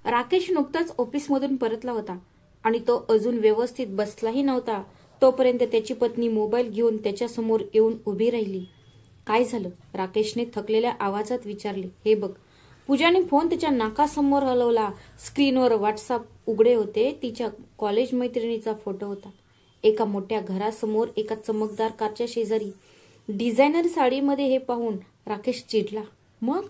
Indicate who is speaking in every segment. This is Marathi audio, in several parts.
Speaker 1: राकेश नुकताच ऑफिसमधून परतला होता आणि तो अजून व्यवस्थित बसलाही नव्हता तोपर्यंत त्याची पत्नी मोबाईल घेऊन त्याच्यासमोर येऊन उभी राहिली. काय झालं? राकेशने थकलेल्या आवाजात विचारले. हे बघ. पूजाने फोन त्याच्या नाकासमोर हलवला. स्क्रीनवर व्हॉट्सअप उघडे होते. तिच्या कॉलेज मैत्रिणीचा फोटो होता. एका मोठ्या घरासमोर एका चमकदार कारच्या शेजारी डिझायनर साडीमध्ये. हे पाहून राकेश चिडला. मग?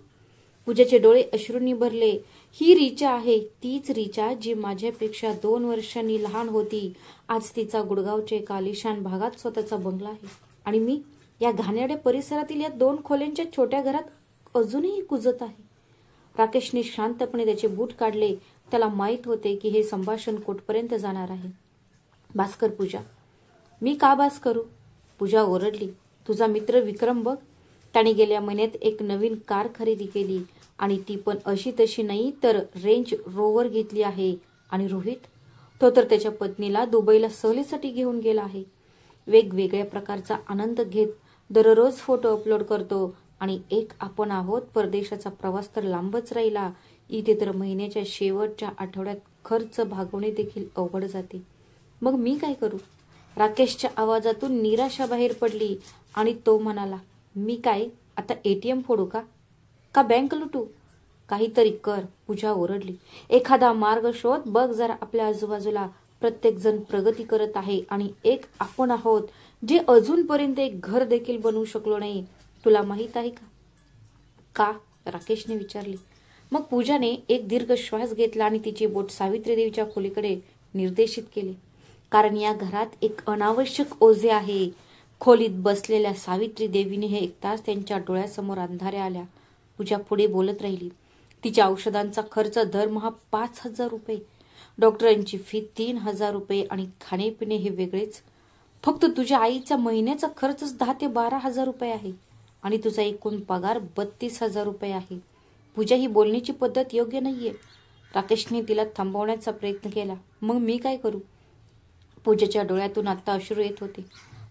Speaker 1: पूजाचे डोळे अश्रूंनी भरले. ही रिचा आहे, तीच रिचा जी माझ्यापेक्षा 2 वर्षांनी लहान होती. आज तिचा गुडगावच्या एका आलिशान भागात स्वतःचा बंगला आहे आणि मी या घाणेरड्या परिसरातील या 2 खोल्यांच्या छोट्या घरात अजूनही कुजत आहे. राकेशने शांतपणे त्याचे बूट काढले. त्याला माहीत होते की हे संभाषण कुठपर्यंत जाणार आहे. बास कर पूजा. मी का बास करू? पूजा ओरडली. तुझा मित्र विक्रम बघ, त्याने गेल्या महिन्यात एक नवीन कार खरेदी केली आणि ती पण अशी तशी नाही तर रेंज रोवर घेतली आहे. आणि रोहित, तो तर त्याच्या पत्नीला दुबईला सहलीसाठी घेऊन गेला आहे. वेगवेगळ्या प्रकारचा आनंद घेत दररोज फोटो अपलोड करतो. आणि एक आपण आहोत, परदेशाचा प्रवास तर लांबच राहिला. इथे तर महिन्याच्या शेवटच्या आठवड्यात खर्च भागवणे देखील अवघड जाते. मग मी काय करू? राकेशच्या आवाजातून निराशा बाहेर पडली आणि तो म्हणाला, मी काय आता एटीएम फोडू का? का बँक लुटू? काहीतरी कर. पूजा ओरडली. एखादा मार्ग शोध बघ जरा. आपल्या आजूबाजूला प्रत्येक जण प्रगती करत आहे आणि एक आपण आहोत जे अजूनपर्यंत एक घर देखील बनवू शकलो नाही. तुला माहित आहे का? का? राकेशने विचारले. मग पूजाने एक दीर्घ श्वास घेतला आणि तिचे बोट सावित्री देवीच्या खोलीकडे निर्देशित केले. कारण या घरात एक अनावश्यक ओझे आहे. खोलीत बसलेल्या सावित्री देवीने हे ऐकताच त्यांच्या डोळ्यासमोर अंधाऱ्या आल्या. पूजा पुढे बोलत राहिली. तिच्या औषधांचा खर्च दरमहा 5,000 रुपये, डॉक्टरांची फी 3,000 रुपये आणि खाणेपिणे हे वेगळेच. फक्त तुझ्या आईचा महिन्याचा खर्चच 10,000 ते 12,000 रुपये आहे आणि तुझा एकूण पगार 32,000 रुपये आहे. पूजा, ही बोलण्याची पद्धत योग्य नाहीये. राकेशने तिला थांबवण्याचा प्रयत्न केला. मग मी काय करू? पूजेच्या डोळ्यातून आता अश्रू येत होते.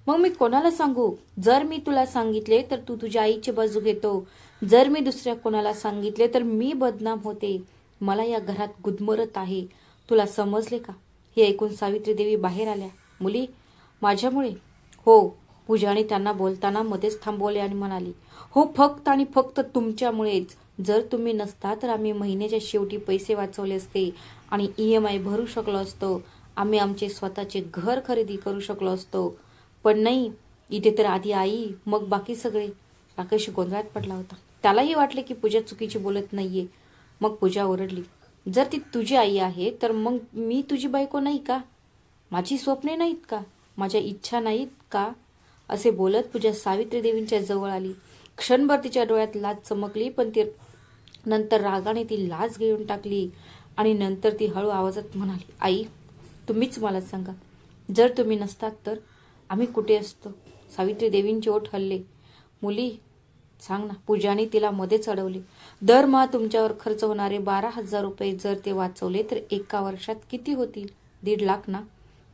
Speaker 1: मग मी कोणाला सांगू? जर मी तुला सांगितले तर तू तुझ्या आईची बाजू घेतो. जर मी दुसऱ्या कोणाला सांगितले तर मी बदनाम होते. मला या घरात गुदमरत आहे. तुला समजले का? हे ऐकून सावित्री देवी बाहेर आल्या. मुली, माझ्यामुळे? हो. पूजाने त्यांना बोलताना मध्येच थांबवले आणि म्हणाली, हो, फक्त आणि फक्त तुमच्यामुळेच. जर तुम्ही नसता तर आम्ही महिन्याच्या शेवटी पैसे वाचवले असते आणि EMI भरू शकलो असतो. आम्ही आमचे स्वतःचे घर खरेदी करू शकलो असतो. पण नाही, इथे तर आधी आई, मग बाकी सगळे. राकेश गोंधळात पडला होता. त्यालाही वाटले की पूजा चुकीची बोलत नाहीये. मग पूजा ओरडली, जर ती तुझी आई आहे तर मग मी तुझी बायको नाही का? माझी स्वप्ने नाहीत का? माझ्या इच्छा नाहीत का? असे बोलत पूजा सावित्री देवींच्या जवळ आली. क्षणभर तिच्या डोळ्यात लाज चमकली, पण ती नंतर रागाने ती लाज घेऊन टाकली आणि नंतर ती हळू आवाजात म्हणाली, आई, तुम्हीच मला सांगा, जर तुम्ही नसतात तर आम्ही कुठे असतो? सावित्री देवींचे ओठ हलले. मुली, सांग ना. पूजाने तिला मध्येच अडवले. दरमहा तुमच्यावर खर्च होणारे 12,000 रुपये जर ते वाचवले तर एका वर्षात किती होतील? 1.5 लाख ना?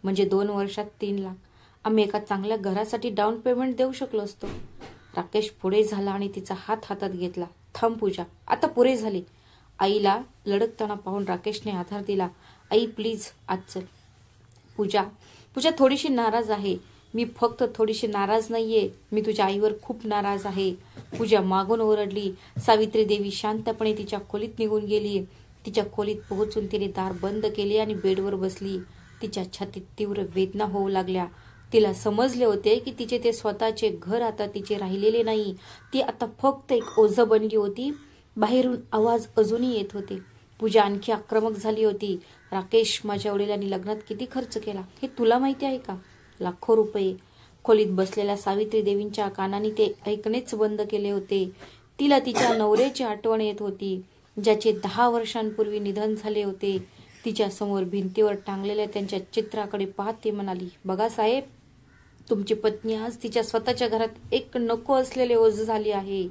Speaker 1: म्हणजे 2 वर्षात 3 लाख. आम्ही एका चांगल्या घरासाठी डाऊन पेमेंट देऊ शकलो असतो. राकेश पुढे झाला आणि तिचा हात हातात घेतला. थांब पूजा, आता पुरे झाले. आईला लढकताना पाहून राकेशने आधार दिला. आई प्लीज, आज चल. पूजा थोडीशी नाराज आहे. मी फक्त थोडीशी नाराज नाहीये, मी तुझ्या आईवर खूप नाराज आहे. पूजा मागून ओरडली. सावित्री देवी शांतपणे तिच्या खोलीत निघून गेली. तिच्या खोलीत पोहोचून तिने दार बंद केले आणि बेडवर बसली. तिच्या छातीत तीव्र वेदना होऊ लागल्या. तिला समजले होते की तिचे ते स्वतःचे घर आता तिचे राहिलेले नाही. ती आता फक्त एक ओझं बनली होती. बाहेरून आवाज अजूनही येत होते. पूजा आणखी आक्रमक झाली होती. राकेश, माझ्या वडिलांनी लग्नात किती खर्च केला हे तुला माहिती आहे का? लाखो रुपये. खोलीत बसलेल्या सावित्री देवींच्या कानाने ते ऐकणेच बंद केले होते. तिला तिच्या नवऱ्याची आठवण येत होती, ज्याचे 10 वर्षांपूर्वी निधन झाले होते. तिच्या समोर भिंतीवर टांगलेल्या त्यांच्या चित्राकडे पाहत ती म्हणाली, बघा साहेब, तुमची पत्नी आज तिच्या स्वतःच्या घरात एक नको असलेले ओझे झाली आहे.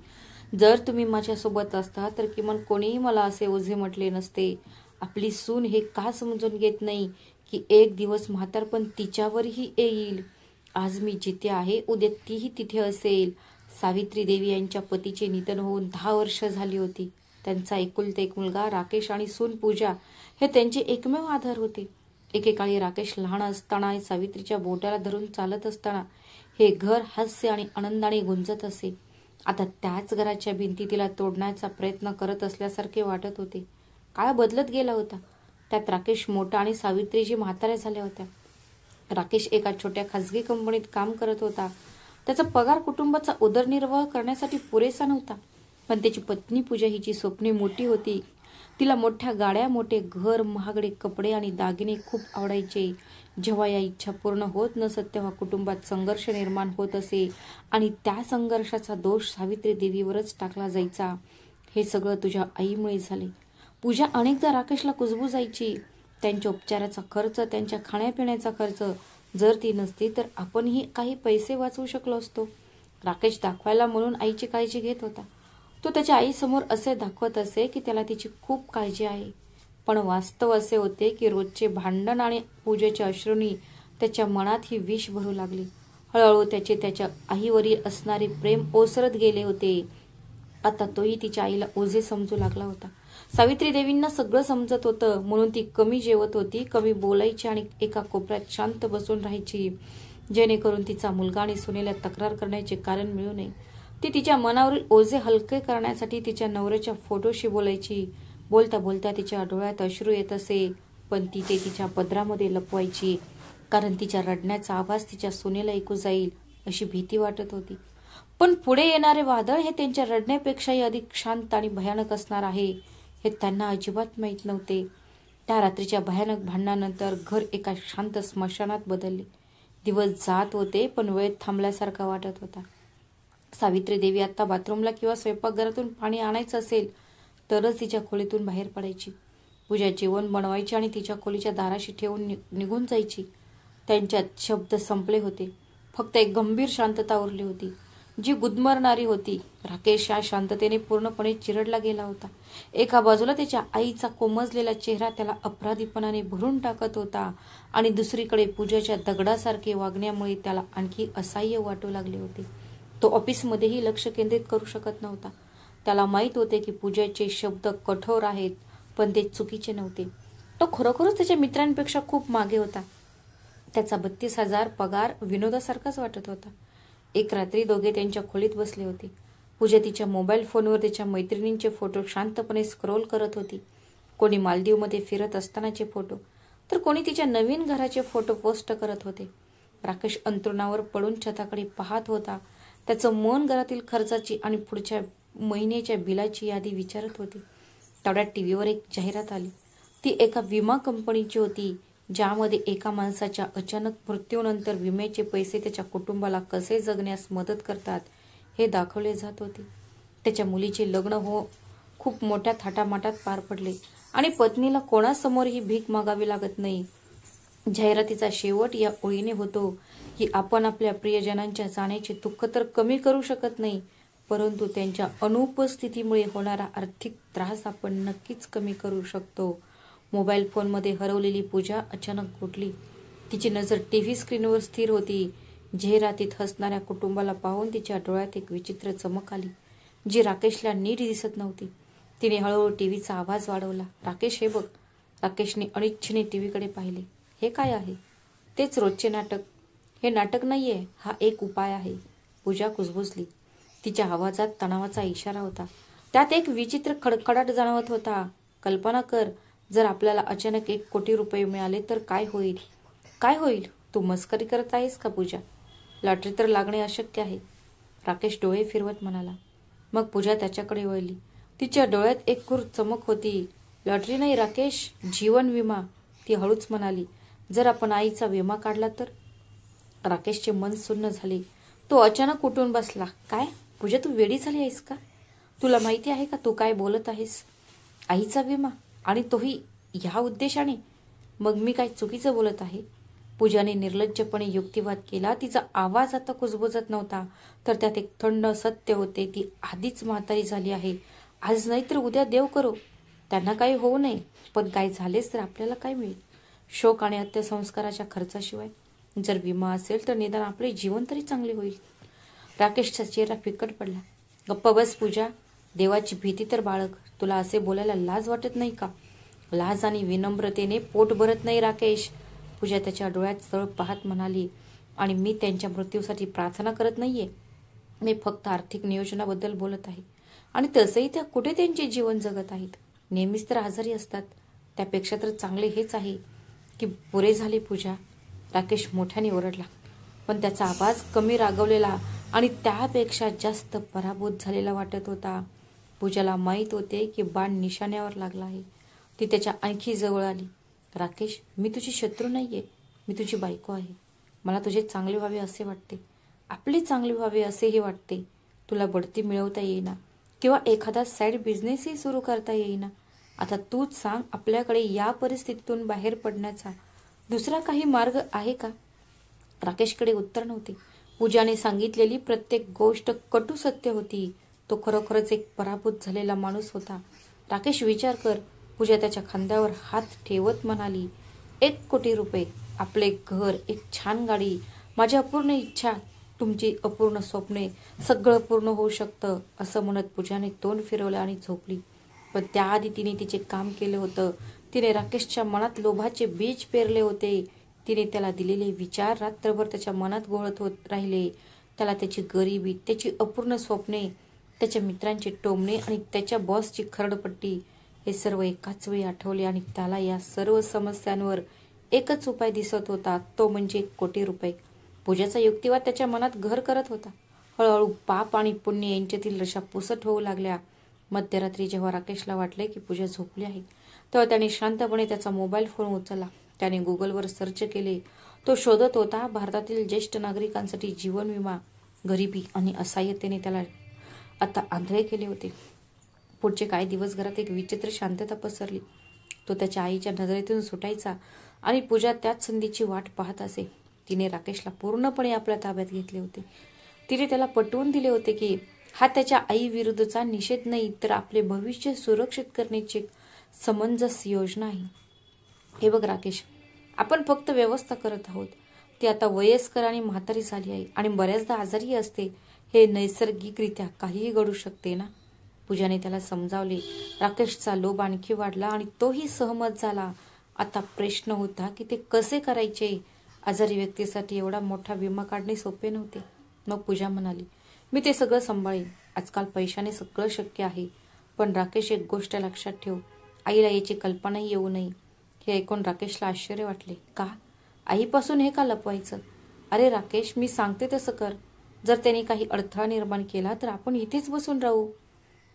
Speaker 1: जर तुम्ही माझ्यासोबत असता तर किमान कोणीही मला असे ओझे म्हटले नसते. आपली सून हे का समजून घेत नाही की एक दिवस म्हातारपण तिच्यावरही येईल. आज मी जिथे आहे उद्या तीही तिथे असेल. सावित्री देवी यांच्या पतीचे निधन होऊन 10 वर्ष झाली होती. त्यांचा एकुलते एक मुलगा राकेश आणि सून पूजा हे त्यांचे एकमेव आधार होते. एकेकाळी राकेश लहान असताना आणि सावित्रीच्या बोटाला धरून चालत असताना हे घर हास्य आणि आनंदाने गुंजत असे. आता त्याच घराच्या भिंती तिला तोडण्याचा प्रयत्न करत असल्यासारखे वाटत होते. काळ बदलत गेला होता. त्यात राकेश मोठा आणि सावित्रीजी म्हाताऱ्या झाल्या होत्या. राकेश एका छोट्या खाजगी कंपनीत काम करत होता. त्याचा पगार कुटुंबाचा उदरनिर्वाह करण्यासाठी पुरेसा नव्हता. पण त्याची पत्नी पूजा हिची स्वप्ने मोठी होती. तिला मोठ्या गाड्या, मोठे घर, महागडे कपडे आणि दागिने खूप आवडायचे. जेव्हा या इच्छा पूर्ण होत नसत तेव्हा कुटुंबात संघर्ष निर्माण होत असे आणि त्या संघर्षाचा दोष सावित्री देवीवरच टाकला जायचा. हे सगळं तुझ्या आईमुळे झाले. पूजा अनेकदा राकेशला कुजबुजायची. त्यांच्या उपचाराचा खर्च, त्यांच्या खाण्यापिण्याचा खर्च. जर ती नसती तर आपणही काही पैसे वाचवू शकलो असतो. राकेश दाखवायला म्हणून आईची काळजी घेत होता. तो त्याच्या आईसमोर असे दाखवत असे की त्याला तिची खूप काळजी आहे. पण वास्तव असे होते की रोजचे भांडण आणि पूजेच्या अश्रूंनी त्याच्या मनात ही विष भरू लागली. हळूहळू त्याचे त्याच्या आईवरील असणारे प्रेम ओसरत गेले होते. आता तोही तिच्या आईला ओझे समजू लागला होता. सावित्री देवींना सगळं समजत होतं, म्हणून ती कमी जेवत होती, कमी बोलायची आणि एका कोपऱ्यात शांत बसून राहायची, जेणेकरून तिचा मुलगा आणि सुनेला तक्रार करण्याचे कारण मिळू नये. ती तिच्या मनावरील ओझे हलके करण्यासाठी तिच्या नवऱ्याच्या फोटोशी बोलायची. बोलता बोलता तिच्या डोळ्यात अश्रू येत असे, पण ती ते तिच्या पदरामध्ये लपवायची, कारण तिच्या रडण्याचा आवाज तिच्या सुनेला ऐकू जाईल अशी भीती वाटत होती. पण पुढे येणारे वादळ हे त्यांच्या रडण्यापेक्षाही अधिक शांत आणि भयानक असणार आहे हे त्यांना अजिबात माहीत नव्हते. त्या रात्रीच्या भयानक भांडणानंतर घर एका शांत स्मशानात बदलले. दिवस जात होते पण वेळ थांबल्यासारखा वाटत होता. सावित्री देवी आता बाथरूमला किंवा स्वयंपाकघरातून पाणी आणायचं असेल तरच तिच्या खोलीतून बाहेर पडायची. पूजा जेवण बनवायची आणि तिच्या खोलीच्या दाराशी ठेवून निघून जायची. त्यांच्यात शब्द संपले होते. फक्त एक गंभीर शांतता उरली होती, जी गुदमरणारी होती. राकेश या शांततेने पूर्णपणे चिरडला गेला होता. एका बाजूला त्याच्या आईचा कोमजलेला चेहरा त्याला अपराधीपणाने भरून टाकत होता आणि दुसरीकडे पूजाच्या दगडासारखे वागण्यामुळे त्याला आणखी असह्य वाटू लागले होते. तो ऑफिसमध्येही लक्ष केंद्रित करू शकत नव्हता. त्याला माहीत होते की पूजाचे शब्द कठोर आहेत, पण ते चुकीचे नव्हते. तो खरोखरच त्याच्या मित्रांपेक्षा खूप मागे होता. त्याचा 32,000 पगार विनोदासारखाच वाटत होता. एक रात्री दोघे त्यांच्या खोलीत बसले होते. पूजा तिच्या मोबाईल फोनवर तिच्या मैत्रिणींचे फोटो शांतपणे स्क्रोल करत होती. कोणी मालदीवमध्ये फिरत असतानाचे फोटो, तर कोणी तिच्या नवीन घराचे फोटो पोस्ट करत होते. राकेश अंथरुणावर पडून छताकडे पाहत होता. त्याचं मन घरातील खर्चाची आणि पुढच्या महिन्याच्या बिलाची यादी विचारत होती. तेवढ्यात टीव्हीवर एक जाहिरात आली. ती एका विमा कंपनीची होती, ज्यामध्ये एका माणसाच्या अचानक मृत्यूनंतर विम्याचे पैसे त्याच्या कुटुंबाला कसे जगण्यास मदत करतात हे दाखवले जात होते. त्याच्या मुलीचे लग्न खूप मोठ्या थाटामाटात पार पडले आणि पत्नीला कोणासमोरही भीक मागावी लागत नाही. जाहिरातीचा शेवट या ओळीने होतो की आपण आपल्या प्रियजनांच्या जाण्याचे दुःख तर कमी करू शकत नाही, परंतु त्यांच्या अनुपस्थितीमुळे होणारा आर्थिक त्रास आपण नक्कीच कमी करू शकतो. मोबाईल फोनमध्ये हरवलेली पूजा अचानक उठली. तिची नजर टीव्ही स्क्रीनवर स्थिर होती. जाहिरातीत हसणाऱ्या कुटुंबाला पाहून तिच्या डोळ्यात एक विचित्र चमक आली, जी राकेशला नीट दिसत नव्हती. तिने हळूहळू टीव्हीचा आवाज वाढवला. राकेश, हे बघ. राकेशने अनिच्छेने टीव्हीकडे पाहिले. हे काय आहे? तेच रोजचे नाटक. हे नाटक नाहीये, हा एक उपाय आहे. पूजा कुजबुजली. तिच्या आवाजात तणावाचा इशारा होता. त्यात एक विचित्र खडखडाट जाणवत होता. कल्पना कर, जर आपल्याला अचानक 1 कोटी रुपये मिळाले तर काय होईल? काय होईल? तू मस्करी करत आहेस का पूजा? लॉटरी तर लागणे अशक्य आहे. राकेश डोळे फिरवत म्हणाला. मग पूजा त्याच्याकडे वळली. तिच्या डोळ्यात एक क्रूर चमक होती. लॉटरी नाही राकेश, जीवन विमा, ती हळूच म्हणाली. जर आपण आईचा विमा काढला तर? राकेशचे मन सुन्न झाले. तो अचानक उठून बसला. काय पूजा, तू वेडी झाली आहेस का? तुला माहिती आहे का तू काय बोलत आहेस? आईचा विमा, आणि तोही ह्या उद्देशाने? मग मी काय चुकीचं बोलत आहे? पूजाने निर्लज्जपणे युक्तिवाद केला. तिचा आवाज आता कुजबुजत नव्हता, तर त्यात एक थंड सत्य होते. ती आधीच म्हातारी झाली आहे. आज नाही तर उद्या देव करो त्यांना काही होऊ नये, पण काय झालेच तर आपल्याला काय मिळेल? शोक आणि अंत्यसंस्काराच्या खर्चाशिवाय. जर विमा असेल तर निदान आपले जीवन तरी चांगले होईल. राकेशचा चेहरा फिकट पडला. गप्प बस पूजा, देवाची भीती तर बाळग. तुला असे बोलायला लाज वाटत नाही का? लाज आणि विनम्रतेने पोट भरत नाही राकेश. पूजा त्याच्या डोळ्यात तळ पाहत म्हणाली. आणि मी त्यांच्या मृत्यूसाठी प्रार्थना करत नाहीये. मी फक्त आर्थिक नियोजनाबद्दल बोलत आहे. आणि तसंही त्या कुठे त्यांचे जीवन जगत आहेत. नेहमीच तर आजारी असतात. त्यापेक्षा तर चांगले हेच आहे की पुरे झाले पूजा. राकेश मोठ्याने ओरडला. पण त्याचा आवाज कमी रागवलेला आणि त्यापेक्षा जास्त पराभूत झालेला वाटत होता. पूजाला माहीत होते की बाण निशाण्यावर लागला आहे. ती त्याच्या आणखी जवळ आली. राकेश, मी तुझी शत्रू नाहीये. मी तुझी बायको आहे. मला तुझे चांगले व्हावे असे वाटते. आपले चांगले व्हावे असेही वाटते. तुला बढती मिळवता येईना किंवा एखादा साईड बिझनेसही सुरू करता येईना. आता तूच सांग, आपल्याकडे या परिस्थितीतून बाहेर पडण्याचा दुसरा काही मार्ग आहे का? राकेशकडे उत्तर नव्हते. पूजाने सांगितलेली प्रत्येक गोष्ट कटू सत्य होती. तो खरोखरच एक पराभूत झालेला माणूस होता. राकेश, विचार कर. पूजा त्याच्या खांद्यावर हात ठेवत म्हणाली. 1 कोटी रुपये, आपले घर, एक छान गाडी, माझ्या अपूर्ण इच्छा, तुमची अपूर्ण स्वप्ने, सगळं पूर्ण होऊ शकतं. असं म्हणत पूजाने तोंड फिरवलं आणि झोपली. पण त्याआधी तिने तिचे काम केलं होतं. तिने राकेशच्या मनात लोभाचे बीज पेरले होते. तिने त्याला दिलेले विचार रात्रभर त्याच्या मनात घोळत होत राहिले. त्याला त्याची गरिबी, त्याची अपूर्ण स्वप्ने, त्याच्या मित्रांचे टोमणे आणि त्याच्या बॉसची खरडपट्टी हे सर्व एकाच वेळी आठवले. आणि त्याला या सर्व समस्यांवर एकच उपाय दिसत होता, तो म्हणजे 1 कोटी रुपये. पूजाचा युक्तिवाद त्याच्या मनात घर करत होता. हळूहळू पाप आणि पुण्य यांच्यातील रेषा पुसट होऊ लागल्या. मध्यरात्री जेव्हा राकेशला वाटले की पूजा झोपली आहे, तेव्हा त्याने शांतपणे त्याचा मोबाईल फोन उचलला. त्याने गुगलवर सर्च केले. तो शोधत होता भारतातील ज्येष्ठ नागरिकांसाठी जीवन विमा. गरिबी आणि असहाय्यतेने त्याला आता आंधळे केले होते. पुढचे काही दिवस घरात एक विचित्र शांतता पसरली. तो त्याच्या आईच्या नजरेतून सुटायचा आणि पूजा त्याच संधीची वाट पाहत असे. तिने राकेशला पूर्णपणे आपल्या ताब्यात घेतले होते. तिने त्याला पटवून दिले होते की हा त्याच्या आई विरुद्धचा निषेध नाही, तर आपले भविष्य सुरक्षित करण्याची समंजस योजना आहे. हे बघ राकेश, आपण फक्त व्यवस्था करत आहोत. ती आता वयस्कर आणि म्हातारी झाली आहे आणि बऱ्याचदा आजारी असते. हे नैसर्गिकरित्या काहीही घडू शकते ना. पूजाने त्याला समजावले. राकेशचा लोभ आणखी वाढला आणि तोही सहमत झाला. आता प्रश्न होता की ते कसे करायचे. आजारी व्यक्तीसाठी एवढा मोठा विमा काढणे सोपे नव्हते. मग पूजा म्हणाली, मी ते सगळं सांभाळेन. आजकाल पैशाने सगळं शक्य आहे. पण राकेश, एक गोष्ट लक्षात ठेव, आईला याची कल्पनाही येऊ नये. हे ऐकून राकेशला आश्चर्य वाटले. का? आईपासून हे का लपवायचं? अरे राकेश, मी सांगते तसं कर. जर त्यांनी काही अडथळा निर्माण केला तर आपण इथेच बसून राहू.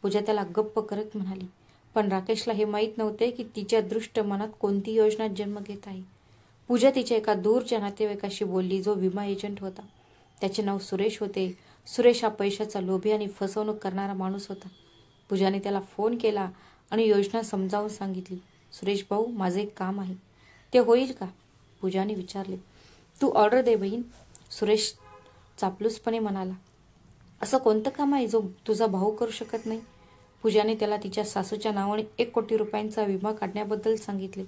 Speaker 1: पूजा त्याला गप्प करत म्हणाली. पण राकेशला हे माहीत नव्हते की तिच्या दृष्ट मनात कोणती योजना जन्म घेत आहे. पूजा तिच्या एका दूरच्या नातेवाईकाशी बोलली, जो विमा एजंट होता. त्याचे नाव सुरेश होते. सुरेश हा पैशाचा लोभी आणि फसवणूक करणारा माणूस होता. पूजाने त्याला फोन केला आणि योजना समजावून सांगितली. सुरेश भाऊ, माझे एक काम आहे. ते होईल का? पूजाने विचारले. तू ऑर्डर दे बहीण, सुरेश चापलूसपणे म्हणाला. असं कोणतं काम आहे जो तुझा भाऊ करू शकत नाही? पूजाने त्याला तिच्या सासूच्या नावाने 1 कोटी रुपयांचा विमा काढण्याबद्दल सांगितले.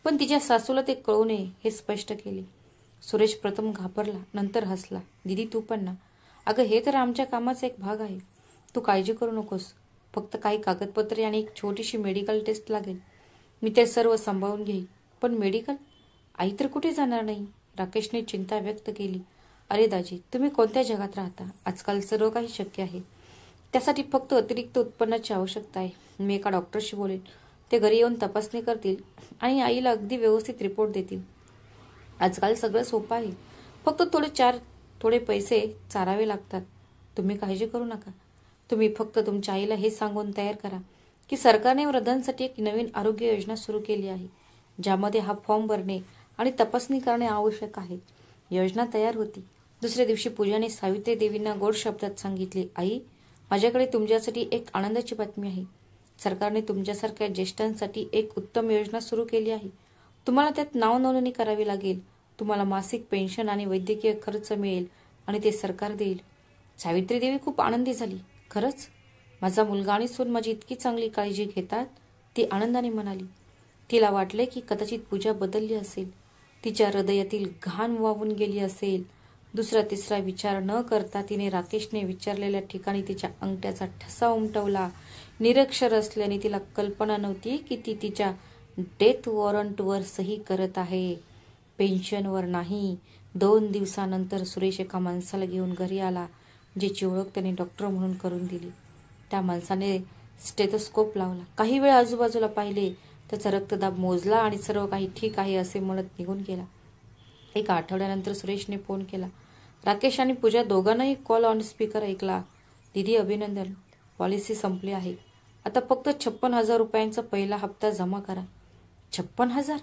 Speaker 1: पण तिच्या सासूला ते कळू नये हे स्पष्ट केले. सुरेश प्रथम घाबरला, नंतर हसला. दीदी, तू पण ना. अगं, हे तर आमच्या कामाचा एक भाग आहे. तू काळजी करू नकोस. फक्त काही कागदपत्रे आणि एक छोटीशी मेडिकल टेस्ट लागेल. मी ते सर्व सांभाळून घेईन. पण मेडिकल? आई तर कुठे जाणार नाही? राकेशने चिंता व्यक्त केली. अरे दाजी, तुम्ही कोणत्या जगात राहता? आजकाल सर्व काही शक्य आहे. त्यासाठी फक्त अतिरिक्त उत्पन्नाची आवश्यकता आहे. मी एका डॉक्टरशी बोलेन. ते घरी येऊन तपासणी करतील आणि आईला अगदी व्यवस्थित रिपोर्ट देतील. आजकाल सगळं सोपं आहे. फक्त थोडे पैसे चारावे लागतात. तुम्ही काळजी करू नका. तुम्ही फक्त तुमच्या आईला हे सांगून तयार करा की सरकारने वृद्धांसाठी एक नवीन आरोग्य योजना सुरू केली आहे, ज्यामध्ये हा फॉर्म भरणे आणि तपासणी करणे आवश्यक आहे. योजना तयार होती. दुसऱ्या दिवशी पूजाने सावित्री देवींना गोड शब्दात सांगितले, आई, माझ्याकडे तुमच्यासाठी एक आनंदाची बातमी आहे. सरकारने तुमच्यासारख्या ज्येष्ठांसाठी एक उत्तम योजना सुरू केली आहे. तुम्हाला त्यात नाव नोंदणी करावी लागेल. तुम्हाला मासिक पेन्शन आणि वैद्यकीय खर्च मिळेल आणि ते सरकार देईल. सावित्री देवी खूप आनंदी झाली. खरंच? माझा मुलगा आणि सून माझी इतकी चांगली काळजी घेतात? ती आनंदाने म्हणाली. तिला वाटले की कदाचित पूजा बदलली असेल. तिच्या हृदयातील घाण वाहून गेली असेल. दुसरा तिसरा विचार न करता तिने राकेशने विचारलेल्या ठिकाणी तिच्या अंगठ्याचा ठसा उमटवला. निरक्षर असल्याने तिला कल्पना नव्हती की ती तिच्या डेथ वॉरंटवर सही करत आहे, पेन्शनवर नाही. 2 दिवसानंतर सुरेश एका माणसाला घेऊन घरी आला, ज्याची ओळख त्याने डॉक्टर म्हणून करून दिली. त्या माणसाने स्टेथोस्कोप लावला, काही वेळ आजूबाजूला पाहिले, त्याचा रक्तदाब मोजला आणि सर्व काही ठीक आहे असे म्हणत निघून गेला. एका आठवड्यानंतर सुरेशने फोन केला. राकेश आणि पूजा दोघांनाही कॉल ऑन स्पीकर ऐकला. दीदी, अभिनंदन, पॉलिसी संपली आहे. आता फक्त 56,000 रुपयांचा पहिला हप्ता जमा करा. 56,000?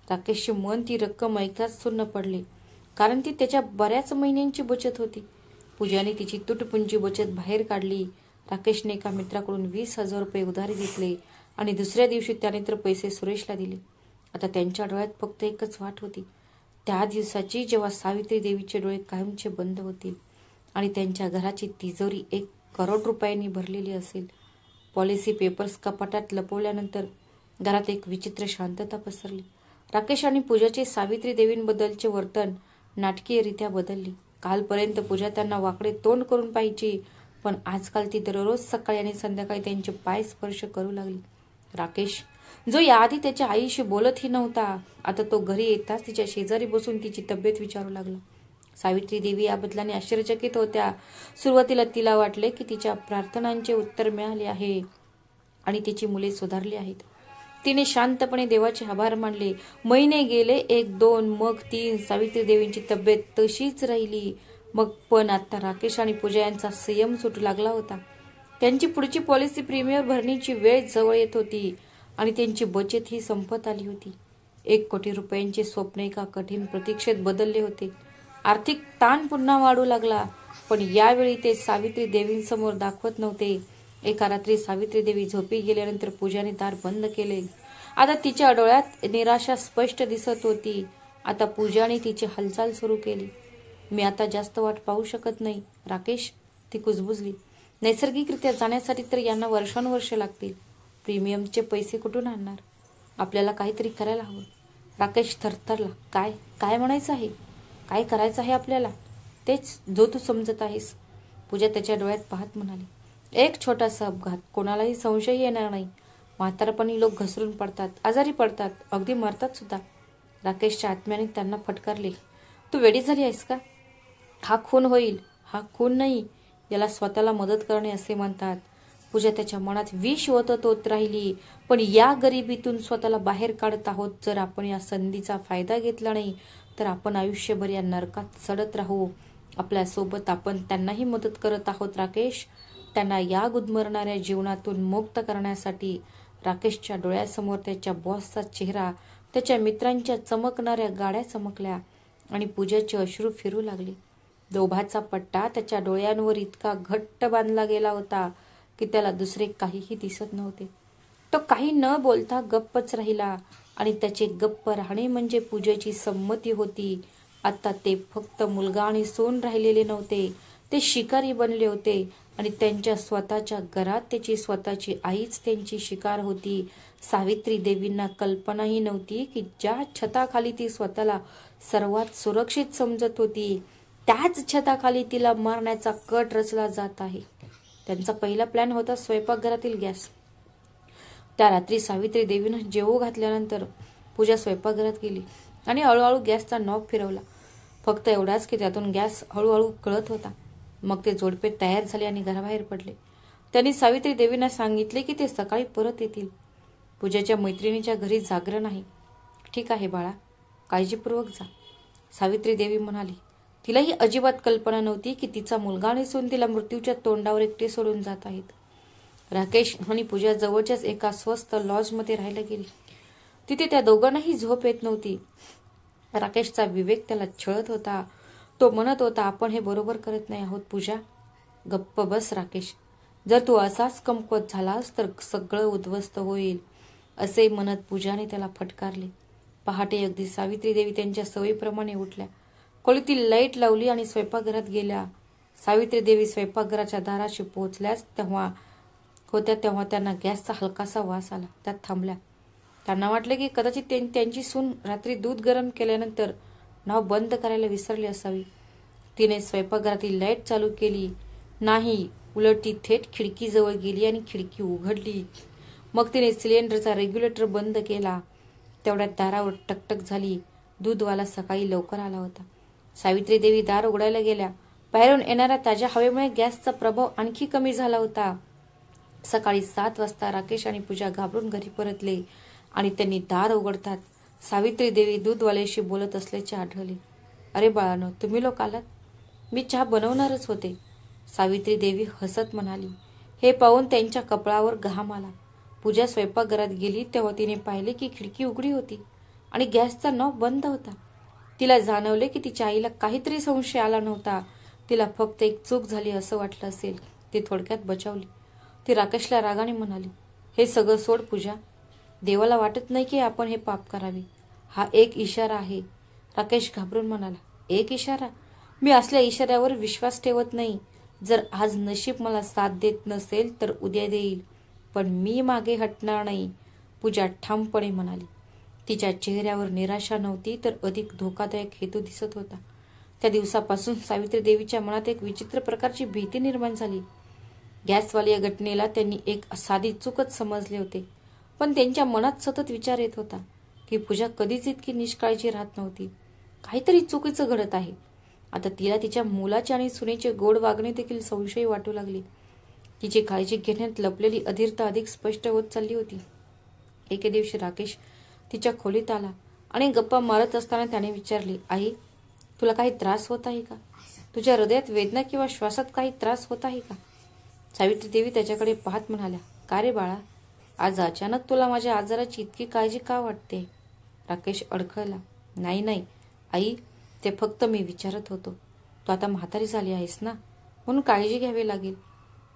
Speaker 1: राकेशचे मन ती रक्कम ऐकताच सुन्न पडले, कारण ती त्याच्या बऱ्याच महिन्यांची बचत होती. पूजाने तिची तुटपुंजी बचत बाहेर काढली. राकेशने एका मित्राकडून 20,000 रुपये उधारी घेतले आणि दुसऱ्या दिवशी त्याने तर पैसे सुरेशला दिले. आता त्यांच्या डोळ्यात फक्त एकच वाट होती, त्या दिवसाची जेव्हा सावित्री देवीचे डोळे कायमचे बंद होतील आणि त्यांच्या घराची तिजोरी 1 करोड रुपयांनी भरलेली असेल. पॉलिसी पेपर्स कपाटात लपवल्यानंतर घरात एक विचित्र शांतता पसरली. राकेश आणि पूजाचे सावित्री देवींबद्दलचे वर्तन नाटकीयरित्या बदलले. कालपर्यंत पूजा त्यांना वाकडे तोंड करून पाहिजे, पण आजकाल ती दररोज सकाळी आणि संध्याकाळी त्यांचे पाय स्पर्श करू लागली. राकेश, जो याआधी त्याच्या आईशी बोलतही नव्हता, आता तो घरी येताच तिच्या शेजारी बसून तिची तब्येत विचारू लागला. सावित्री देवी या बदलाने आश्चर्यचकित होत्या. सुरुवातीला तिला वाटले की तिच्या प्रार्थनांचे उत्तर मिळाले आहे आणि तिची मुले सुधारली आहेत. तिने शांतपणे देवाचे आभार मानले. महिने गेले, 1, 2, मग 3. सावित्री देवींची तब्येत तशीच राहिली. मग पण आता राकेश आणि पूजा यांचा संयम सुटू लागला होता. त्यांची पुढची पॉलिसी प्रीमियर भरण्याची वेळ जवळ येत होती आणि त्यांची बचत ही संपत आली होती. 1 कोटी रुपयांचे स्वप्न एका कठीण प्रतीक्षेत बदलले होते. आर्थिक ताण पुन्हा वाढू लागला, पण यावेळी ते सावित्री देवींसमोर दाखवत नव्हते. एका रात्री सावित्री देवी झोपी गेल्यानंतर पूजाने दार बंद केले. आता तिच्या डोळ्यात निराशा स्पष्ट दिसत होती. आता पूजाने तिची हालचाल सुरू केली. मी आता जास्त वाट पाहू शकत नाही राकेश, ती कुजबुजली. नैसर्गिकरित्या जाण्यासाठी तर यांना वर्षानुवर्ष लागतील. प्रीमियमचे पैसे कुठून आणणार? आपल्याला काहीतरी करायला हवं. राकेश थरथरला. काय काय म्हणायचं आहे? काय करायचं आहे आपल्याला? तेच जो तू समजत आहेस, पूजा त्याच्या डोळ्यात पाहत म्हणाली. एक छोटासा अपघात, कोणालाही संशय येणार नाही. म्हातारपणी लोक घसरून पडतात, आजारी पडतात, अगदी मरतात सुद्धा. राकेशच्या आत्म्याने त्यांना फटकारले. तू वेडी झाली आहेस का? हा खून होईल. हा खून नाही, याला स्वतःला मदत करणे असे म्हणतात. पूजा त्याच्या मनात विष ओतत होत राहिली. पण या गरिबीतून स्वतःला बाहेर काढत आहोत. जर आपण या संधीचा फायदा घेतला नाही तर आपण आयुष्यभर या नरकात सडत राहू. आपल्यासोबत आपण त्यांनाही मदत करत आहोत राकेश, त्यांना या गुदमरणाऱ्या जीवनातून मुक्त करण्यासाठी. राकेशच्या डोळ्यासमोर त्याच्या बॉसचा चेहरा, त्याच्या मित्रांच्या चमकणाऱ्या गाड्या चमकल्या आणि पूजाचे अश्रू फिरू लागले. लोभाचा पट्टा त्याच्या डोळ्यांवर इतका घट्ट बांधला गेला होता की त्याला दुसरे काहीही दिसत नव्हते. तो काही न बोलता गप्पच राहिला आणि त्याचे गप्प राहणे म्हणजे पूजेची संमती होती. आता ते फक्त मुलगा आणि सून राहिलेले नव्हते, ते शिकारी बनले होते आणि त्यांच्या स्वतःच्या घरात त्याची स्वतःची आईच त्यांची शिकार होती. सावित्री देवींना कल्पनाही नव्हती की ज्या छताखाली ती स्वतःला सर्वात सुरक्षित समजत होती, त्याच छताखाली तिला मारण्याचा कट रचला जात आहे. त्यांचा पहिला प्लॅन होता स्वयंपाकघरातील गॅस. त्या रात्री सावित्री देवीनं जेवू घातल्यानंतर पूजा स्वयंपाकघरात गेली आणि हळूहळू गॅसचा नॉब फिरवला. फक्त एवढाच की त्यातून गॅस हळूहळू कळत होता. मग ते जोडपे तयार झाले आणि घराबाहेर पडले. त्यांनी सावित्री देवींना सांगितले की ते सकाळी परत येतील. पूजाच्या मैत्रिणीच्या घरी जागरण आहे. ठीक आहे बाळा, काळजीपूर्वक जा, सावित्री देवी म्हणाली. तिलाही अजिबात कल्पना नव्हती की तिचा मुलगा आणि सून तिला मृत्यूच्या तोंडावर एकटे सोडून जात आहेत. राकेश आणि पूजा जवळच्याच एका स्वस्त लॉजमध्ये राहायला गेली. तिथे त्या दोघांनाही झोप येत नव्हती. राकेशचा विवेक त्याला छळत होता. तो म्हणत होता, आपण हे बरोबर करत नाही आहोत पूजा. गप्प बस राकेश, जर तू असाच कमकुवत झालास तर सगळं उद्ध्वस्त होईल, असे म्हणत पूजाने त्याला फटकारले. पहाटे अगदी सावित्री देवी त्यांच्या सवयीप्रमाणे उठल्या, खोलीतील लाईट लावली आणि स्वयंपाकघरात गेल्या. सावित्री देवी स्वयंपाकघराच्या दाराशी पोहोचल्यास तेव्हा त्यांना गॅसचा हलकासा वास आला. त्यात थांबल्या. त्यांना वाटले की कदाचित त्यांची सून रात्री दूध गरम केल्यानंतर नाव बंद करायला विसरली असावी. तिने स्वयंपाकघरातील लाईट चालू केली नाही उलट ती थेट खिडकीजवळ गेली आणि खिडकी उघडली. मग तिने सिलेंडरचा रेग्युलेटर बंद केला. तेवढ्यात दारावर टकटक झाली. दूधवाला सकाळी लवकर आला होता. सावित्री देवी दार उघडायला गेल्या. बाहेरून येणाऱ्या ताज्या हवेमुळे गॅसचा प्रभाव आणखी कमी झाला होता. सकाळी 7 वाजता राकेश आणि पूजा घाबरून घरी परतले आणि त्यांनी दार उघडतात सावित्री देवी दूधवाल्याशी बोलत असल्याचे आढळले. अरे बाळानो, तुम्ही लोक आलात? मी चहा बनवणारच होते, सावित्री देवी हसत म्हणाली. हे पाहून त्यांच्या कपाळावर घाम आला. पूजा स्वयंपाकघरात गेली तेव्हा तिने पाहिले की खिडकी उघडी होती आणि गॅसचा नॉब बंद होता. तिला जाणवले की तिच्या आईला काहीतरी संशय आला नव्हता. तिला फक्त एक चूक झाली असं वाटलं असेल. ती थोडक्यात बचावली. ती राकेशला रागाने म्हणाली, हे सगळं सोड पूजा. देवाला वाटत नाही की आपण हे पाप करावे. हा एक इशारा आहे. राकेश घाबरून म्हणाला, एक इशारा? मी असल्या इशाऱ्यावर विश्वास ठेवत नाही. जर आज नशीब मला साथ देत नसेल तर उद्या देईल, पण मी मागे हटणार नाही, पूजा ठामपणे म्हणाली. तिच्या चेहऱ्यावर निराशा नव्हती तर अधिक धोकादायक हेतू दिसत होता. त्या दिवसापासून सावित्री देवीच्या मनात एक विचित्र प्रकारची भीती निर्माण झाली. गॅसवाली या घटनेला त्यांनी एक साधी चूकच समजले होते, पण त्यांच्या मनात सतत विचार येत होता की पूजा कधीच इतकी निष्काळजी राहत नव्हती. काहीतरी चुकीचं घडत आहे. आता तिला तिच्या मुलाचे आणि सुनेचे गोड वागणे देखील संशय वाटू लागले. तिची काळजी घेण्यात लपलेली अधीरता अधिक स्पष्ट होत चालली होती. एके दिवशी राकेश तिच्या खोलीत आला आणि गप्पा मारत असताना त्याने विचारले, आई, तुला काही त्रास होत आहे का? तुझ्या हृदयात वेदना किंवा श्वासात काही त्रास होत आहे का? सावित्री देवी त्याच्याकडे पाहत म्हणाल्या, का रे बाळा, आज अचानक तुला माझ्या आजाराची इतकी काळजी का वाटते? राकेश अडखळला. नाही आई, ते फक्त मी विचारत होतो. तू आता म्हातारी झाली आहेस ना, म्हणून काळजी घ्यावी लागेल.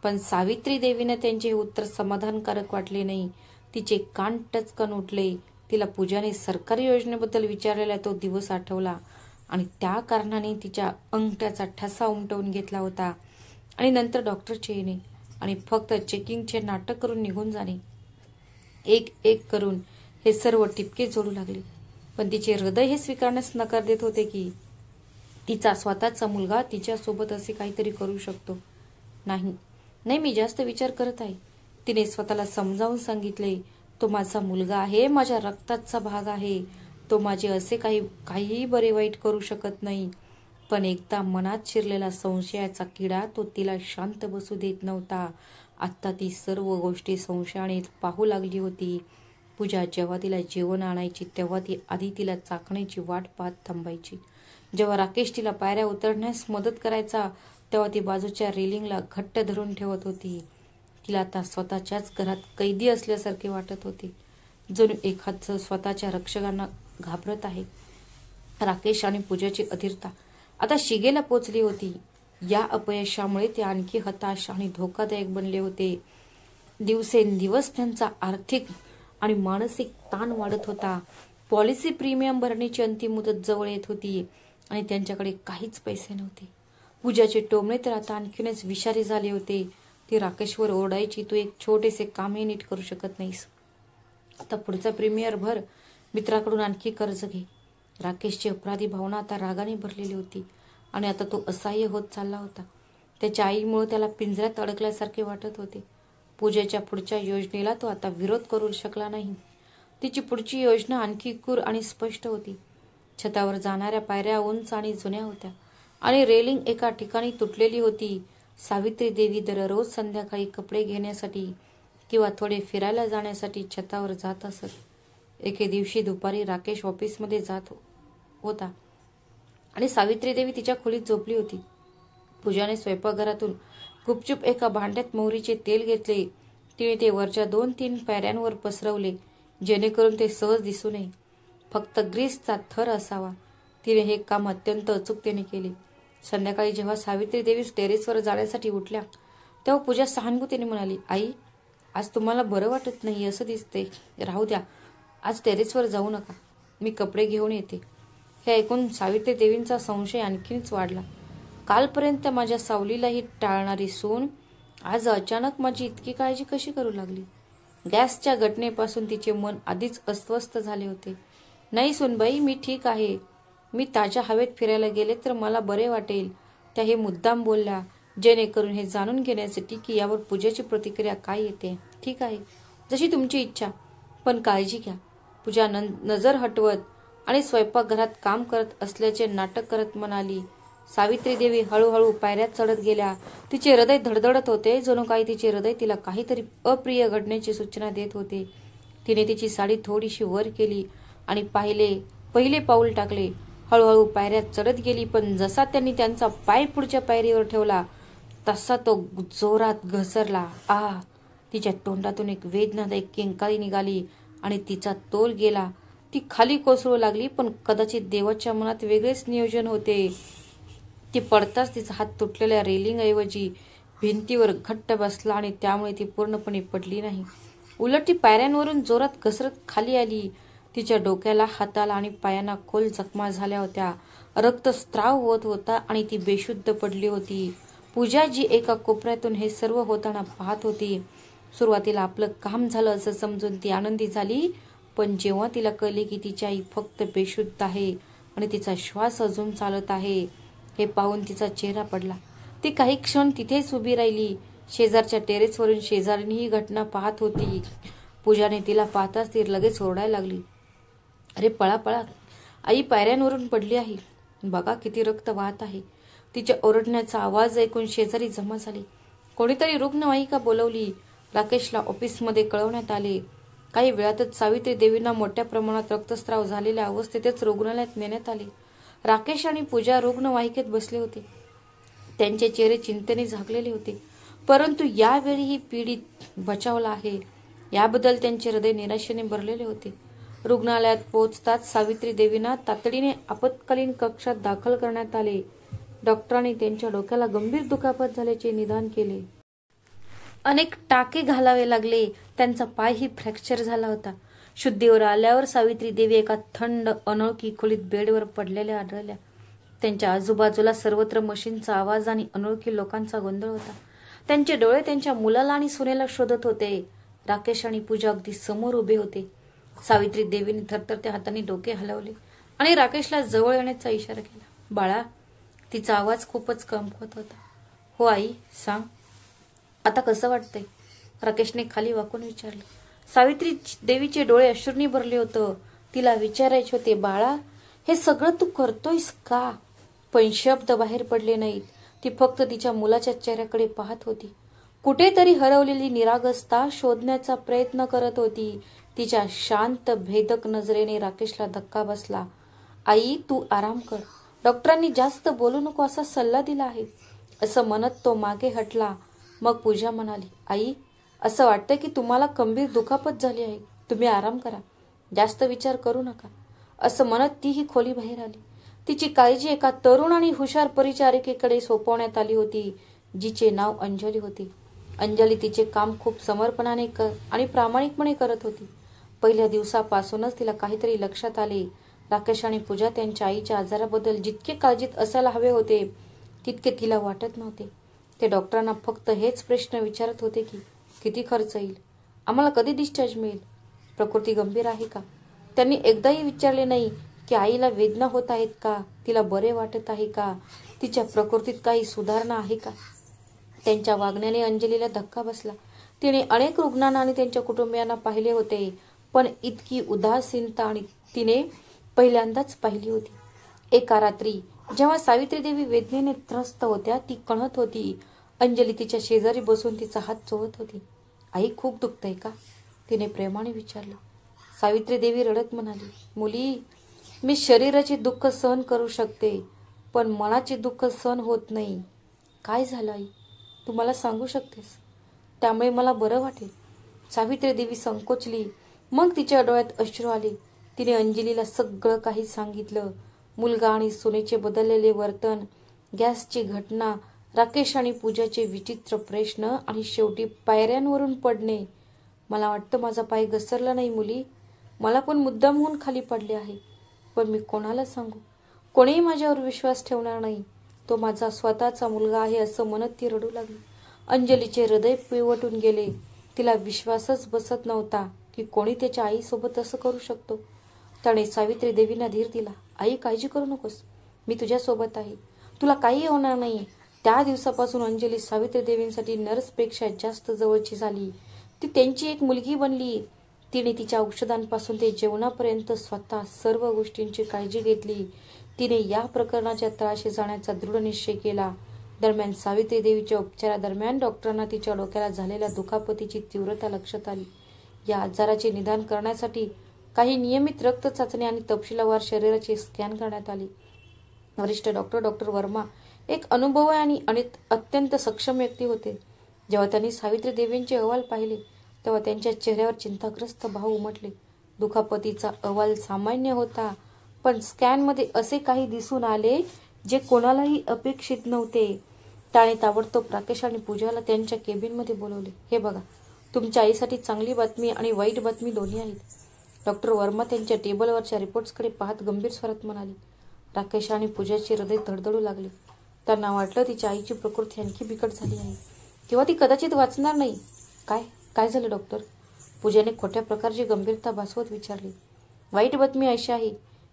Speaker 1: पण सावित्री देवीने त्यांचे हे उत्तर समाधानकारक वाटले नाही. तिचे कान टचकन उठले. तिला पूजाने सरकारी योजनेबद्दल विचारलेला तो दिवस आठवला आणि त्या कारणाने तिच्या अंगठ्याचा ठसा उमटवून घेतला होता. आणि नंतर डॉक्टरचे येणे आणि फक्त चेकिंगचे नाटक करून निघून जाणे. एक एक करून हे सर्व टिपके जोडू लागले. पण तिचे हृदय हे स्वीकारण्यास नकार देत होते की तिचा स्वतःचा मुलगा तिच्यासोबत असे काहीतरी करू शकतो. नाही, मी जास्त विचार करत आहे, तिने स्वतःला समजावून सांगितले. तो माझा मुलगा आहे, माझ्या रक्ताचा भाग आहे. तो माझे असे काहीही बरे वाईट करू शकत नाही. पण एकदा मनात शिरलेला संशयाचा किडा तो तिला शांत बसू देत नव्हता. आत्ता ती सर्व गोष्टी संशयाने पाहू लागली होती. पूजा जेव्हा तिला जेवण आणायची तेव्हा ती आधी तिला चाकण्याची वाट पाहत थांबायची. जेव्हा राकेश तिला पायऱ्या उतरण्यास मदत करायचा तेव्हा ती बाजूच्या रेलिंगला घट्ट धरून ठेवत होती. तिला आता स्वतःच्याच घरात कैदी असल्यासारखे वाटत होते, जणू एखादं स्वतःच्या रक्षकांना घाबरत आहे. राकेश आणि पूजाची अधीरता आता शिगेला पोचली होती. या अपयशामुळे ते आणखी हताश आणि धोकादायक बनले होते. दिवसेंदिवस त्यांचा आर्थिक आणि मानसिक ताण वाढत होता. पॉलिसी प्रीमियम भरण्याची अंतिम मुदत जवळ येत होती आणि त्यांच्याकडे काहीच पैसे नव्हते. पूजाचे टोमणे तर आता आणखीनच विषारी झाले होते. ती राकेशवर ओरडायची, तू एक छोटेसे कामही नीट करू शकत नाहीस. आता पुढचा प्रीमियर भर, मित्राकडून आणखी कर्ज घे. राकेशची अपराधी भावना आता रागाने भरलेली होती आणि आता तो असहाय्य होत चालला होता. त्याच्या आईमुळे त्याला पिंजऱ्यात अडकल्यासारखे वाटत होते. पूजेच्या पुढच्या योजनेला तो आता विरोध करू शकला नाही. तिची पुढची योजना आणखी क्रूर आणि स्पष्ट होती. छतावर जाणाऱ्या पायऱ्या उंच आणि जुन्या होत्या आणि रेलिंग एका ठिकाणी तुटलेली होती. सावित्री देवी दररोज संध्याकाळी कपडे घेण्यासाठी किंवा थोडे फिरायला जाण्यासाठी छतावर जात असत. एके दिवशी दुपारी राकेश ऑफिसमध्ये जात होता आणि सावित्री देवी तिच्या खोलीत झोपली होती. पूजाने स्वयंपाकघरातून गुपचूप एका भांड्यात मोहरीचे तेल घेतले. तिने ते वरच्या 2-3 पायऱ्यांवर पसरवले जेणेकरून ते सहज दिसू नये. फक्त ग्रीसचा थर असावा. तिने हे काम अत्यंत अचूकतेने केले. संध्याकाळी जेव्हा सावित्री देवी टेरेसवर जाण्यासाठी उठल्या तेव्हा पूजा सहानुभूतीने म्हणाली, आई, आज तुम्हाला बरं वाटत नाही असं दिसते. राहू द्या, आज टेरेसवर जाऊ नका, मी कपडे घेऊन येते. हे ऐकून सावित्री देवींचा संशय आणखीनच वाढला. कालपर्यंत माझ्या सावलीलाही टाळणारी सून आज अचानक माझी इतकी काळजी कशी करू लागली? गॅसच्या घटनेपासून तिचे मन आधीच अस्वस्थ झाले होते. नाही सूनबाई, मी ठीक आहे. मी ताज्या हवेत फिरायला गेले तर मला बरे वाटेल. त्या हे मुद्दाम बोलल्या. जेणेकरून हे जाणून घेण्यासाठी की यावर पूजाची प्रतिक्रिया काय येते. ठीक आहे, जशी तुमची इच्छा, पण काळजी घ्या. पूजा नजर हटवत आणि स्वयंपाकघरात काम करत असल्याचे नाटक करत म्हणाली. सावित्री देवी हळूहळू पायऱ्यात चढत गेल्या. तिचे हृदय धडधडत होते, जणू काही तिचे हृदय तिला काहीतरी अप्रिय घडण्याची सूचना देत होते. तिने तिची साडी थोडीशी वर केली आणि पहिले पाऊल टाकले. हळूहळू पायऱ्यात चढत गेली, पण जसा त्यांनी त्यांचा पाय पुढच्या पायरीवर ठेवला तसा तो जोरात घसरला. तिच्या तोंडातून एक वेदनादायक किंकाळी निघाली आणि तिचा तोल गेला. ती खाली कोसळू लागली, पण कदाचित देवाच्या मनात वेगळेच नियोजन होते. ती पडताच तिचा हात तुटलेल्या रेलिंगऐवजी भिंतीवर घट्ट बसला आणि त्यामुळे ती पूर्णपणे पडली नाही. उलट ती पायऱ्यांवरून जोरात घसरत खाली आली. तिच्या डोक्याला, हाताला आणि पायांना खोल जखमा झाल्या होत्या. रक्तस्राव होत होता आणि ती बेशुद्ध पडली होती. पूजा, जी एका कोपऱ्यातून हे सर्व होताना पाहत होती, सुरुवातीला आपलं काम झालं असं समजून ती आनंदी झाली. पण जेव्हा तिला कळले की तिची आई फक्त बेशुद्ध आहे आणि तिचा श्वास अजून चालत आहे, हे पाहून तिचा चेहरा पडला. ती काही क्षण तिथेच उभी राहिली. शेजारच्या टेरेसवरून शेजारीने ही घटना पाहत होती. पूजाने तिला पाहताच ती लगेच ओरडायला लागली, अरे पळा पळा, आई पायऱ्यांवरून पडली आहे, बघा किती रक्त वाहत आहे. तिच्या ओरडण्याचा आवाज ऐकून शेजारी जमा झाले. कोणीतरी रुग्णवाहिका बोलवली. राकेशला ऑफिसमध्ये कळवण्यात आले. काही वेळातच सावित्री देवींना मोठ्या प्रमाणात रक्तस्राव झालेल्या अवस्थेतच रुग्णालयात नेण्यात आले. राकेश आणि पूजा रुग्णवाहिकेत बसले होते. त्यांचे चेहरे चिंतेने झाकलेले होते, परंतु यावेळीही पीडित बचावला आहे याबद्दल त्यांचे हृदय निराशेने भरलेले होते. रुग्णालयात पोहोचताच सावित्री देवींना तातडीने आपत्कालीन कक्षात दाखल करण्यात आले. डॉक्टरांनी त्यांच्या डोक्याला गंभीर दुखापत झाल्याचे निदान केले. अनेक टाके घालावे लागले. त्यांचा पायही फ्रॅक्चर झाला होता. शुद्धीवर आल्यावर सावित्री देवी एका थंड अनोळखी खोलीत बेडवर पडलेल्या आढळल्या. त्यांच्या आजूबाजूला सर्वत्र मशीनचा आवाज आणि अनोळखी लोकांचा गोंधळ होता. त्यांचे डोळे त्यांच्या मुलाला आणि सुनेला शोधत होते. राकेश आणि पूजा अगदी समोर उभे होते. सावित्री देवीने थरथरत्या हातांनी डोके हलवले आणि राकेशला जवळ येण्याचा इशारा केला. बाळा, तिचा आवाज खूपच कमकुवत होता. हो आई, सांग, आता कसं वाटतंय? राकेशने खाली वाकून विचारलं. सावित्री देवीचे डोळे अश्रूंनी भरले होतं. तिला विचारायचे होते, बाळा, हे सगळं तू करतोयस का? पण शब्द बाहेर पडले नाहीत. ती फक्त तिच्या मुलाच्या चेहऱ्याकडे पाहत होती. कुठेतरी हरवलेली निरागसता शोधण्याचा प्रयत्न करत होती. तिच्या शांत भेदक नजरेने राकेशला धक्का बसला. आई, तू आराम कर. डॉक्टरांनी जास्त बोलू नको असा सल्ला दिला आहे, असं म्हणत तो मागे हटला. मग पूजा म्हणाली, आई, असं वाटतं की तुम्हाला गंभीर दुखापत झाली आहे. तुम्ही आराम करा, जास्त विचार करू नका. असं म्हणत तीही खोली बाहेर आली. तिची काळजी एका तरुण आणि हुशार परिचारिकेकडे सोपवण्यात आली होती, जिचे नाव अंजली होते. अंजली तिचे काम खूप समर्पणाने आणि प्रामाणिकपणे करत होती. पहिल्या दिवसापासूनच तिला काहीतरी लक्षात आले. राकेश आणि पूजा त्यांच्या आईच्या आजाराबद्दल जितके काळजीत असायला हवे होते, तितके तिला वाटत नव्हते. ते डॉक्टरांना फक्त हेच प्रश्न विचारत होते की किती खर्च येईल, आम्हाला कधी डिस्चार्ज मिळेल, प्रकृती गंभीर आहे का. त्यांनी एकदाही विचारले नाही की आईला वेदना होत आहेत का, तिला बरे वाटत आहे का, तिच्या प्रकृतीत काही सुधारणा आहे का. त्यांच्या वागण्याने अंजलीला धक्का बसला. तिने अनेक रुग्णांना आणि त्यांच्या कुटुंबियांना पाहिले होते, पण इतकी उदासीनता आणि तिने पहिल्यांदाच पाहिली होती. एका रात्री जेव्हा सावित्री देवी वेदनेने त्रस्त होत्या, ती कणत होती. अंजली तिच्या शेजारी बसून तिचा हात चोळत होती. आई, खूप दुखतंय का, तिने प्रेमाने विचारलं. सावित्री देवी रडत म्हणाली, मुली, मी शरीराचे दुःख सहन करू शकते, पण मनाचे दुःख सहन होत नाही. काय झालं आई, तू मला सांगू शकतेस, त्यामुळे मला बरं वाटेल. सावित्री देवी संकोचली. मग तिच्या डोळ्यात अश्रू आले. तिने अंजलीला सगळं काही सांगितलं. मुलगा आणि सुनेचे बदललेले वर्तन, गॅसची घटना, राकेश आणि पूजाचे विचित्र प्रश्न आणि शेवटी पायऱ्यांवरून पडणे. मला वाटतं माझा पाय घसरला नाही मुली, मला पण मुद्दाम होऊन खाली पडले आहे. पण मी कोणाला सांगू, कोणीही माझ्यावर विश्वास ठेवणार नाही. तो माझा स्वतःचा मुलगा आहे असं म्हणत ती रडू लागली. अंजलीचे हृदय पिवटून गेले. तिला विश्वासच बसत नव्हता की कोणी त्याच्या आईसोबत असं करू शकतो. त्याने सावित्री देवींना धीर दिला. आई, काळजी करू नकोस, मी तुझ्यासोबत आहे, तुला काही होणार नाही. त्या दिवसापासून अंजली सावित्री देवींसाठी नर्सपेक्षा जास्त जवळची झाली. ती त्यांची एक मुलगी बनली. तिने तिच्या औषधांपासून ते जेवणापर्यंत स्वतः सर्व गोष्टींची काळजी घेतली. तिने या प्रकरणाच्या तळाशी जाण्याचा दृढ निश्चय केला. दरम्यान सावित्री देवीच्या उपचारादरम्यान डॉक्टरांना तिच्या डोक्याला झालेल्या दुखापतीची तीव्रता लक्षात आली. या आजाराचे निदान करण्यासाठी काही नियमित रक्त चाचणी आणि तपशीलवार शरीराचे स्कॅन करण्यात आले. वरिष्ठ डॉक्टर वर्मा एक अनुभवी आणि अत्यंत सक्षम व्यक्ती होते. जेव्हा त्यांनी सावित्री देवींचे अहवाल पाहिले तेव्हा त्यांच्या चेहऱ्यावर चिंताग्रस्त भाव उमटले. दुखापतीचा अहवाल सामान्य होता, पण स्कॅनमध्ये असे काही दिसून आले जे कोणालाही अपेक्षित नव्हते. त्याने ताबडतोब राकेश आणि पूजाला त्यांच्या केबिनमध्ये बोलवले. हे बघा, तुमच्या आईसाठी चांगली बातमी आणि वाईट बातमी दोन्ही आहेत. डॉक्टर वर्मा त्यांच्या टेबलवरच्या रिपोर्ट्सकडे पाहत गंभीर स्वरात म्हणाले. राकेश आणि पूजाचे हृदय धडधडू लागले. त्यांना वाटलं तिच्या आईची प्रकृती आणखी बिकट झाली आहे किंवा ती कदाचित वाचणार नाही. काय झालं डॉक्टर? पूजाने खोट्या प्रकारची गंभीरता भासवत विचारली. वाईट बातमी अशी आहे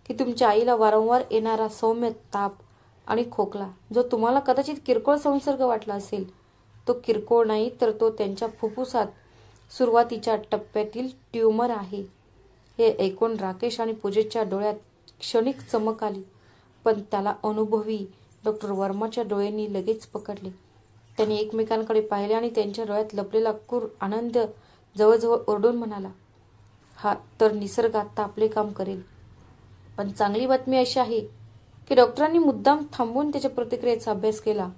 Speaker 1: की तुमच्या आईला वारंवार येणारा सौम्य ताप आणि खोकला, जो तुम्हाला कदाचित किरकोळ संसर्ग वाटला असेल, तो किरकोळ नाही, तर तो त्यांच्या फुफ्फुसात सुरुवातीच्या टप्प्यातील ट्यूमर आहे. हे ऐकून राकेश आणि पूजेच्या डोळ्यात क्षणिक चमक आली, पण त्याला अनुभवी डॉक्टर वर्माच्या डोळ्यांनी लगेच पकडले. त्यांनी एकमेकांकडे पाहिले आणि त्यांच्या डोळ्यात लपलेला क्रूर आनंद जवळजवळ ओरडून म्हणाला, हा तर निसर्ग आता आपले काम करेल. पण चांगली बातमी अशी आहे की डॉक्टरांनी मुद्दाम थांबून त्याच्या प्रतिक्रियेचा अभ्यास केला.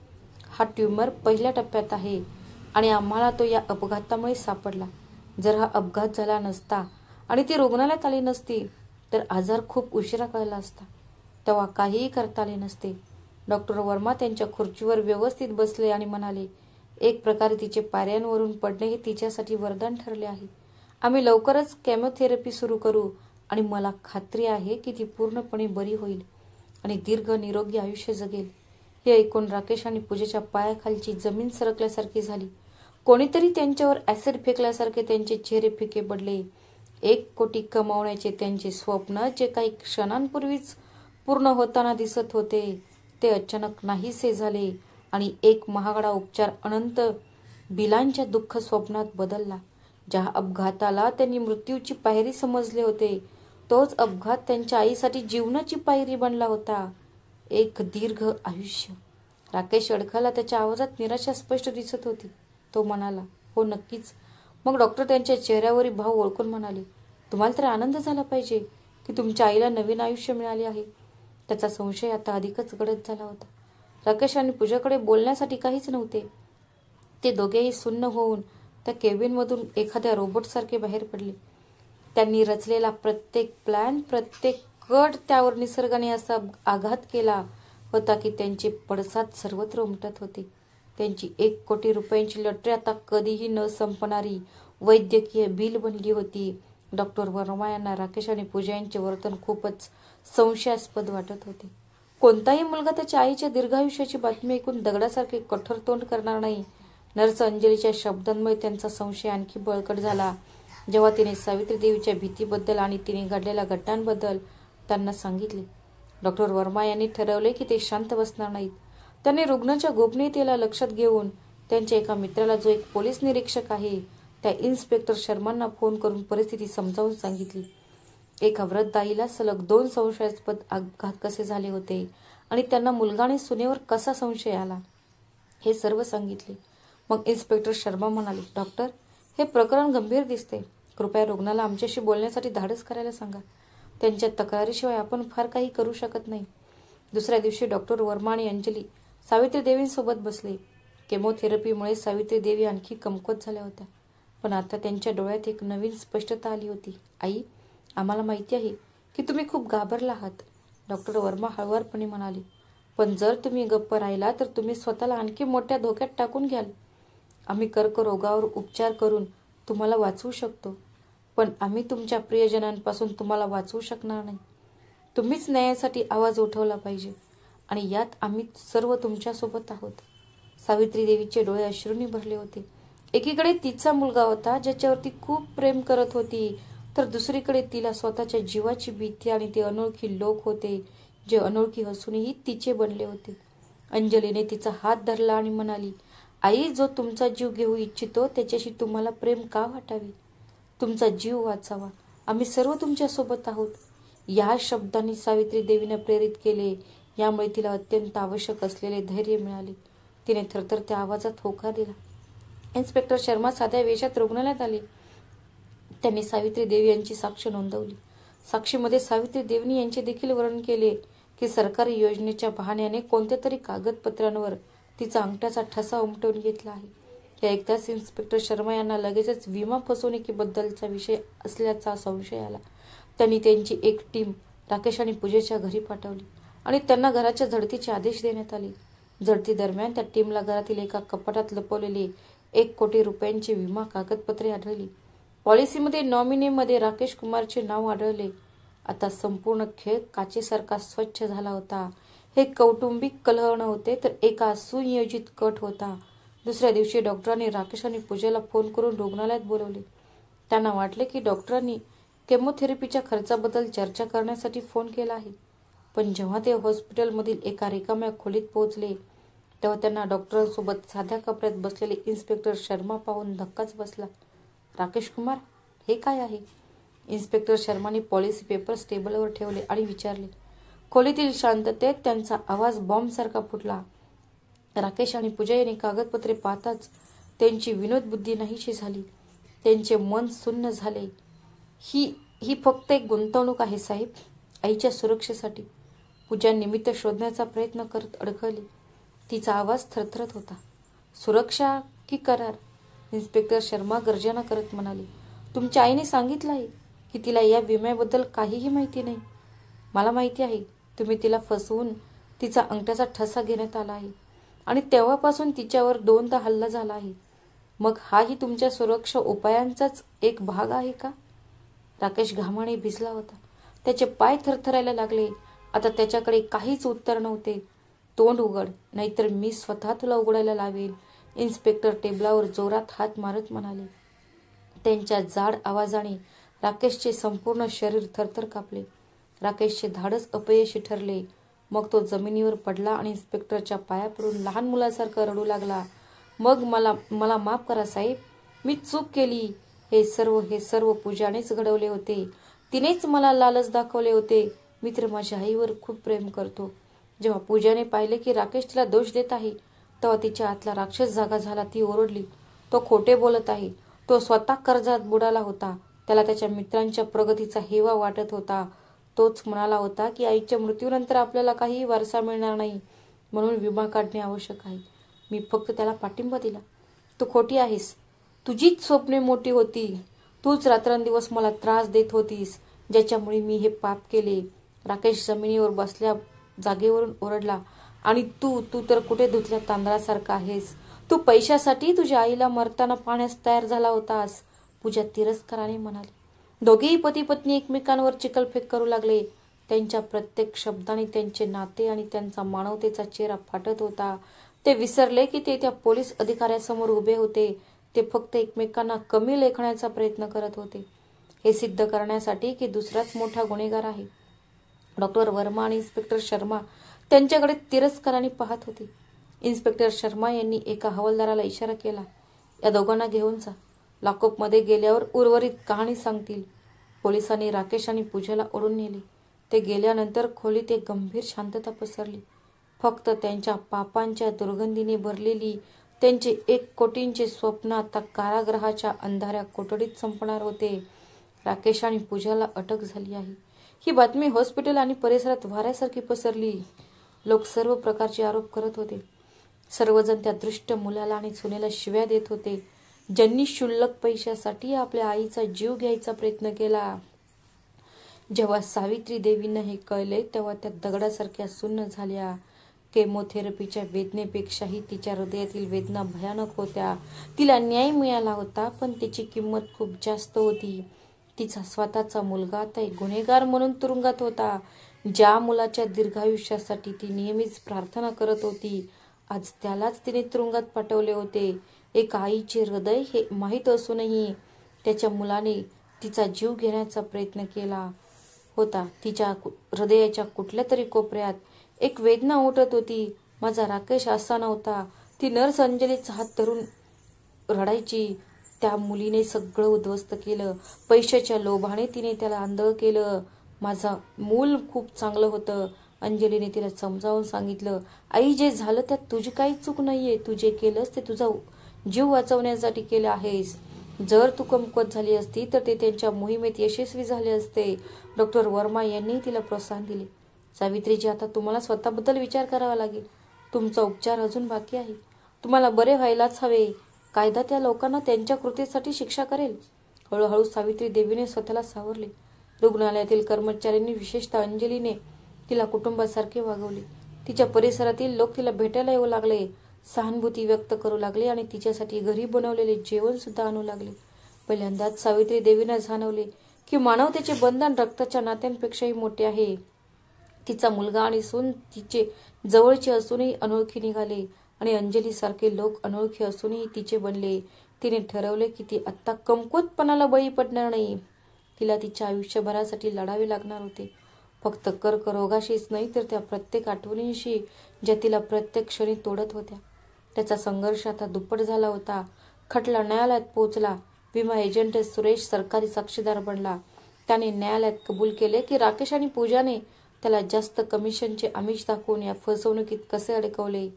Speaker 1: हा ट्यूमर पहिल्या टप्प्यात आहे आणि आम्हाला तो या अपघातामुळे सापडला. जर हा अपघात झाला नसता आणि ती रुग्णालयात आली नसती तर आजार खूप उशिरा कळला असता. तेव्हा काहीही करता आले नसते. डॉक्टर वर्मा त्यांच्या खुर्चीवर व्यवस्थित बसले आणि म्हणाले, एक प्रकारे तिचे पायऱ्यांवरून पडणे हे तिच्यासाठी वरदान ठरले आहे. आम्ही लवकरच केमोथेरपी सुरू करू आणि मला खात्री आहे की ती पूर्णपणे बरी होईल आणि दीर्घ निरोगी आयुष्य जगेल. हे ऐकून राकेश आणि पूजेच्या पायाखालची जमीन सरकल्यासारखी झाली. कोणीतरी त्यांच्यावर ऍसिड फेकल्यासारखे त्यांचे चेहरे फिके पडले. 1 कोटी कमावण्याचे त्यांचे स्वप्न, जे काही क्षणांपूर्वीच पूर्ण होताना दिसत होते, ते अचानक नाहीसे झाले आणि एक महागडा उपचार अनंत बिलांच्या दुःख स्वप्नात बदलला. ज्या अपघाताला त्यांनी मृत्यूची पायरी समजले होते, तोच अपघात त्यांच्या आईसाठी जीवनाची पायरी बनला होता. एक दीर्घ आयुष्य. राकेश अडखळला. त्याच्या आवाजात निराशा स्पष्ट दिसत होती. तो म्हणाला, हो नक्कीच. मग डॉक्टर त्यांच्या चेहऱ्यावरील भाव ओळखून म्हणाले, तुम्हाला तर आनंद झाला पाहिजे की तुमच्या आईला नवीन आयुष्य मिळाले आहे. त्याचा संशय आता अधिकच गडद झाला होता. राकेश आणि पूजाकडे बोलण्यासाठी काहीच नव्हते. ते दोघेही सुन्न होऊन त्या केबिनमधून एखाद्या रोबोटसारखे बाहेर पडले. त्यांनी रचलेला प्रत्येक प्लॅन, प्रत्येक कट त्यावर निसर्गाने असा आघात केला होता की त्यांचे पडसाद सर्वत्र उमटत होते. त्यांची 1 कोटी रुपयांची लॉटरी आता कधीही न संपणारी वैद्यकीय बिल बनली होती. डॉक्टर वर्मा यांना राकेश आणि पूजा यांचे वर्तन खूपच संशयास्पद वाटत होते. कोणताही मुलगा त्याच्या आईच्या दीर्घायुष्याची बातमी ऐकून दगडासारखे कठोर तोंड करणार नाही. नर्स अंजलीच्या शब्दांमुळे त्यांचा संशय आणखी बळकट झाला. जेव्हा तिने सावित्री देवीच्या भीतीबद्दल आणि तिने घडलेल्या घटनांबद्दल त्यांना सांगितले, डॉक्टर वर्मा यांनी ठरवले की ते शांत बसणार नाहीत. त्यांनी रुग्णाच्या गोपनीयतेला लक्षात घेऊन त्यांच्या एका मित्राला, जो एक पोलीस निरीक्षक आहे, त्या इन्स्पेक्टर शर्मांना फोन करून परिस्थिती समजावून सांगितली. एका वृद्ध आईला सलग 2 संशयास्पद अपघात कसे झाले होते आणि त्यांना मुलगा आणि सुनेवर कसा संशय आला, हे सर्व सांगितले. मग इन्स्पेक्टर शर्मा म्हणाले, डॉक्टर, हे प्रकरण गंभीर दिसते. कृपया रुग्णाला आमच्याशी बोलण्यासाठी धाडस करायला सांगा. त्यांच्या तक्रारीशिवाय आपण फार काही करू शकत नाही. दुसऱ्या दिवशी डॉक्टर वर्मा आणि अंजली सावित्री देवींसोबत बसले. केमोथेरपीमुळे सावित्री देवी आणखी कमकुवत झाल्या होत्या, पण आता त्यांच्या डोळ्यात एक नवीन स्पष्टता आली होती. आई, आम्हाला माहिती आहे की तुम्ही खूप घाबरला आहात, डॉक्टर वर्मा हळुवारपणे म्हणाले. पण जर तुम्ही गप्प राहिला तर तुम्ही स्वतःला आणखी मोठ्या धोक्यात टाकून घ्याल. आम्ही कर्करोगावर उपचार करून तुम्हाला वाचवू शकतो, पण आम्ही तुमच्या प्रियजनांपासून तुम्हाला वाचवू शकणार नाही. तुम्हीच न्यायासाठी आवाज उठवला पाहिजे आणि यात आम्ही सर्व तुमच्यासोबत आहोत. सावित्री देवीचे डोळे अश्रूंनी भरले होते. एकीकडे तिचा मुलगा होता ज्याच्यावर ती खूप प्रेम करत होती, तर दुसरीकडे तिला स्वतःच्या जीवाची भीती आणि ते अनोळखी लोक होते जे अनोळखी असूनही तिचे बनले होते. अंजलीने तिचा हात धरला आणि म्हणाली, आई, जो तुमचा जीव घेऊ इच्छितो त्याच्याशी तुम्हाला प्रेम का वाटावे? तुमचा जीव वाचावा. आम्ही सर्व तुमच्यासोबत आहोत. या शब्दांनी सावित्री देवीने प्रेरित केले. यामुळे तिला अत्यंत आवश्यक असलेले धैर्य मिळाले. तिने थरथरत्या आवाजात होकार दिला. इन्स्पेक्टर शर्मा साध्या वेशात रुग्णालयात आले. त्यांनी सावित्री देवी यांची साक्ष नोंदवली. साक्षीमध्ये सावित्री देवीने यांचे देखील वर्णन केले की सरकारी योजनेच्या बहाण्याने कोणत्या तरी कागदपत्रांवर तिचा अंगठ्याचा ठसा उमटवून घेतला आहे. या ऐकताच इन्स्पेक्टर शर्मा यांना लगेचच विमा फसवणुकीबद्दलचा विषय असल्याचा संशय आला. त्यांनी त्यांची एक टीम राकेश आणि पूजेच्या घरी पाठवली आणि त्यांना घराच्या झडतीचे आदेश देण्यात आले. झडती दरम्यान त्या टीमला घरातील एका कपाटात लपवलेले 1 कोटी रुपयांची विमा कागदपत्रे आढळली. पॉलिसीमध्ये नॉमिनीमध्ये राकेश कुमारचे नाव आढळले. आता संपूर्ण खेळ काचेसारखा स्वच्छ झाला होता. हे कौटुंबिक कलह नव्हते तर एका सुनियोजित कट होता. दुसऱ्या दिवशी डॉक्टरांनी राकेश आणि पूजेला फोन करून रुग्णालयात बोलवले. त्यांना वाटले की डॉक्टरांनी केमोथेरपीच्या खर्चाबद्दल चर्चा करण्यासाठी फोन केला आहे. पण जेव्हा ते हॉस्पिटलमधील एका रिकाम्या खोलीत पोहोचले तेव्हा त्यांना डॉक्टरांसोबत साध्या कपड्यात बसलेले इन्स्पेक्टर शर्मा पाहून धक्काच बसला. राकेश कुमार, हे काय आहे? इन्स्पेक्टर शर्माने पॉलिसी पेपर्स टेबलवर ठेवले आणि विचारले. खोलीतील शांततेत त्यांचा आवाज बॉम्बसारखा फुटला. राकेश आणि पूजा यांनी कागदपत्रे पाहताच त्यांची विनोदबुद्धी नाहीशी झाली. त्यांचे मन सुन्न झाले. ही फक्त एक गुंतवणूक आहे साहेब, आईच्या सुरक्षेसाठी. पूजा निमित्त शोधण्याचा प्रयत्न करत अडखळली. तिचा आवाज थरथरत होता. सुरक्षा की करार? इन्स्पेक्टर शर्मा गर्जना करत म्हणाले. तुमच्या आईने सांगितलं आहे की तिला या विम्याबद्दल काहीही माहिती नाही. मला माहिती आहे. तुम्ही तिला फसवून तिचा अंगठ्याचा ठसा घेण्यात आला आहे आणि तेव्हापासून तिच्यावर 2दा हल्ला झाला आहे. मग हाही तुमच्या सुरक्षा उपायांचाच एक भाग आहे का? राकेश घामाने भिजला होता. त्याचे पाय थरथरायला लागले. आता त्याच्याकडे काहीच उत्तर नव्हते. तोंड उघड, नाहीतर मी स्वतः तुला उघडायला लावेन, इन्स्पेक्टर टेबलावर जोरात हात मारत म्हणाले. त्यांच्या जाड आवाजाने राकेशचे संपूर्ण शरीर थरथर कापले. राकेशचे धाडस अपयशी ठरले. मग तो जमिनीवर पडला आणि इन्स्पेक्टरच्या पाया पडून लहान मुलासारखा रडू लागला. मग मला माफ करा साहेब, मी चूक केली. हे सर्व पूजानेच घडवले होते. तिनेच मला लालच दाखवले होते. मी तर माझ्या आईवर खूप प्रेम करतो. जेव्हा पूजाने पाहिले की राकेश तिला दोष देत आहे तेव्हा तिच्या आतला राक्षस जागा झाला. ती ओरडली, तो खोटे बोलत आहे. तो स्वतः कर्जात बुडाला होता. त्याला त्याच्या मित्रांच्या प्रगतीचा हेवा वाटत होता. तोच म्हणाला होता की आईच्या मृत्यूनंतर आपल्याला काही वारसा मिळणार नाही, म्हणून विमा काढणे आवश्यक आहे. मी फक्त त्याला पाठिंबा दिला. तू खोटी आहेस. तुझीच स्वप्ने मोठी होती. तूच रात्रंदिवस मला त्रास देत होतीस, ज्याच्यामुळे मी हे पाप केले. राकेश जमिनीवर बसल्या जागेवरून ओरडला. आणि तू तर कुठे धुतल्या तांदळासारखा आहेस. तू पैशासाठी तुझ्या आईला मरताना पाण्यास तयार झाला होतास, पूजा तिरस्काराने म्हणाली. दोघेही पती पत्नी एकमेकांवर चिखलफेक करू लागले. त्यांच्या प्रत्येक शब्दाने त्यांचे नाते आणि त्यांचा मानवतेचा चेहरा फाटत होता. ते विसरले की ते त्या पोलीस अधिकाऱ्यासमोर उभे होते. ते फक्त एकमेकांना कमी लेखण्याचा प्रयत्न करत होते, हे सिद्ध करण्यासाठी की दुसराच मोठा गुन्हेगार आहे. डॉक्टर वर्मा आणि इन्स्पेक्टर शर्मा त्यांच्याकडे तिरस्काराने पाहत होते. इन्स्पेक्टर शर्मा यांनी एका हवालदाराला इशारा केला. या दोघांना घेऊन जा. लॉकअपमध्ये गेल्यावर उर्वरित कहाणी सांगतील. पोलिसांनी राकेश आणि पूजाला ओढून नेले. ते गेल्यानंतर खोलीत एक गंभीर शांतता पसरली. फक्त त्यांच्या पापांच्या दुर्गंधीने भरलेली त्यांचे 1 कोटींचे स्वप्न आता कारागृहाच्या अंधाऱ्या कोठडीत संपणार होते. राकेश आणि पूजाला अटक झाली आहे, ही बातमी हॉस्पिटल आणि परिसरात वाऱ्यासारखी पसरली. लोक सर्व प्रकारचे आरोप करत होते. सर्वजण त्या दृष्ट मुलाला आणि सुनेला शिव्या देत होते, ज्यांनी क्षुल्लक पैशासाठी आपल्या आईचा जीव घ्यायचा प्रयत्न केला. जेव्हा सावित्री देवींना हे कळले तेव्हा त्या दगडासारख्या सुन्न झाल्या. केमोथेरपीच्या वेदनेपेक्षाही तिच्या हृदयातील वेदना भयानक होत्या. तिला न्याय मिळाला होता, पण त्याची किंमत खूप जास्त होती. तिचा स्वतःचा मुलगा आता एक गुन्हेगार म्हणून तुरुंगात होता. ज्या मुलाच्या दीर्घायुष्यासाठी ती नेहमीच प्रार्थना करत होती, आज त्यालाच तिने तुरुंगात पाठवले होते. एक आईचे हृदय हे माहीत असूनही त्याच्या मुलाने तिचा जीव घेण्याचा प्रयत्न केला होता. तिच्या हृदयाच्या कुठल्या तरी कोपऱ्यात एक वेदना उठत होती. माझा राकेश असा नव्हता. ती नर्स अंजलीचा हात धरून रडायची. त्या मुलीने सगळं उद्ध्वस्त केलं. पैशाच्या लोभाने तिने त्याला आंधळ केलं. माझं मूल खूप चांगलं होतं. अंजलीने तिला समजावून सांगितलं, आई जे झालं त्यात तुझी काही चूक नाहीये. तू जे केलंस ते तुझा जीव वाचवण्यासाठी केलं आहेस. जर तू कमकुवत झाली असती तर ते त्यांच्या मोहिमेत यशस्वी झाले असते. डॉक्टर वर्मा यांनी तिला प्रोत्साहन दिले. सावित्रीजी, आता तुम्हाला स्वतःबद्दल विचार करावा लागेल. तुमचा उपचार अजून बाकी आहे. तुम्हाला बरे व्हायलाच हवे. कायदा त्या लोकांना त्यांच्या कृतीसाठी शिक्षा करेल. हळूहळू सावित्री देवीने स्वतःला सावरले. रुग्णालयातील कर्मचाऱ्यांनी, विशेषतः अंजलीने तिला कुटुंबासारखे वागवले. तिच्या परिसरातील लोक तिला भेटायला येऊ लागले, सहानुभूती व्यक्त करू लागले आणि तिच्यासाठी घरी बनवलेले जेवण सुद्धा आणू लागले. पहिल्यांदाच सावित्री देवीने जाणवले की मानवतेचे बंधन रक्ताच्या नात्यांपेक्षाही मोठे आहे. तिचा मुलगा आणि सून तिचे जवळचे असूनही अनोळखी निघाले आणि अंजलीसारखे लोक अनोळखी असूनही तिचे बनले. तिने ठरवले की ती आत्ता कमकुवतपणाला बळी पडणार नाही. तिला तिच्या आयुष्यभरासाठी लढावे लागणार होते. फक्त कर्करोगाशीच नाही तर त्या प्रत्येक आठवणींशी ज्या तिला प्रत्येक क्षणी तोडत होत्या. त्याचा संघर्ष आता दुप्पट झाला होता. खटला न्यायालयात पोहोचला. विमा एजंट सुरेश सरकारी साक्षीदार बनला. त्याने न्यायालयात कबूल केले की राकेश आणि पूजाने त्याला जास्त कमिशनचे आमिष दाखवून या फसवणुकीत कसे अडकवले.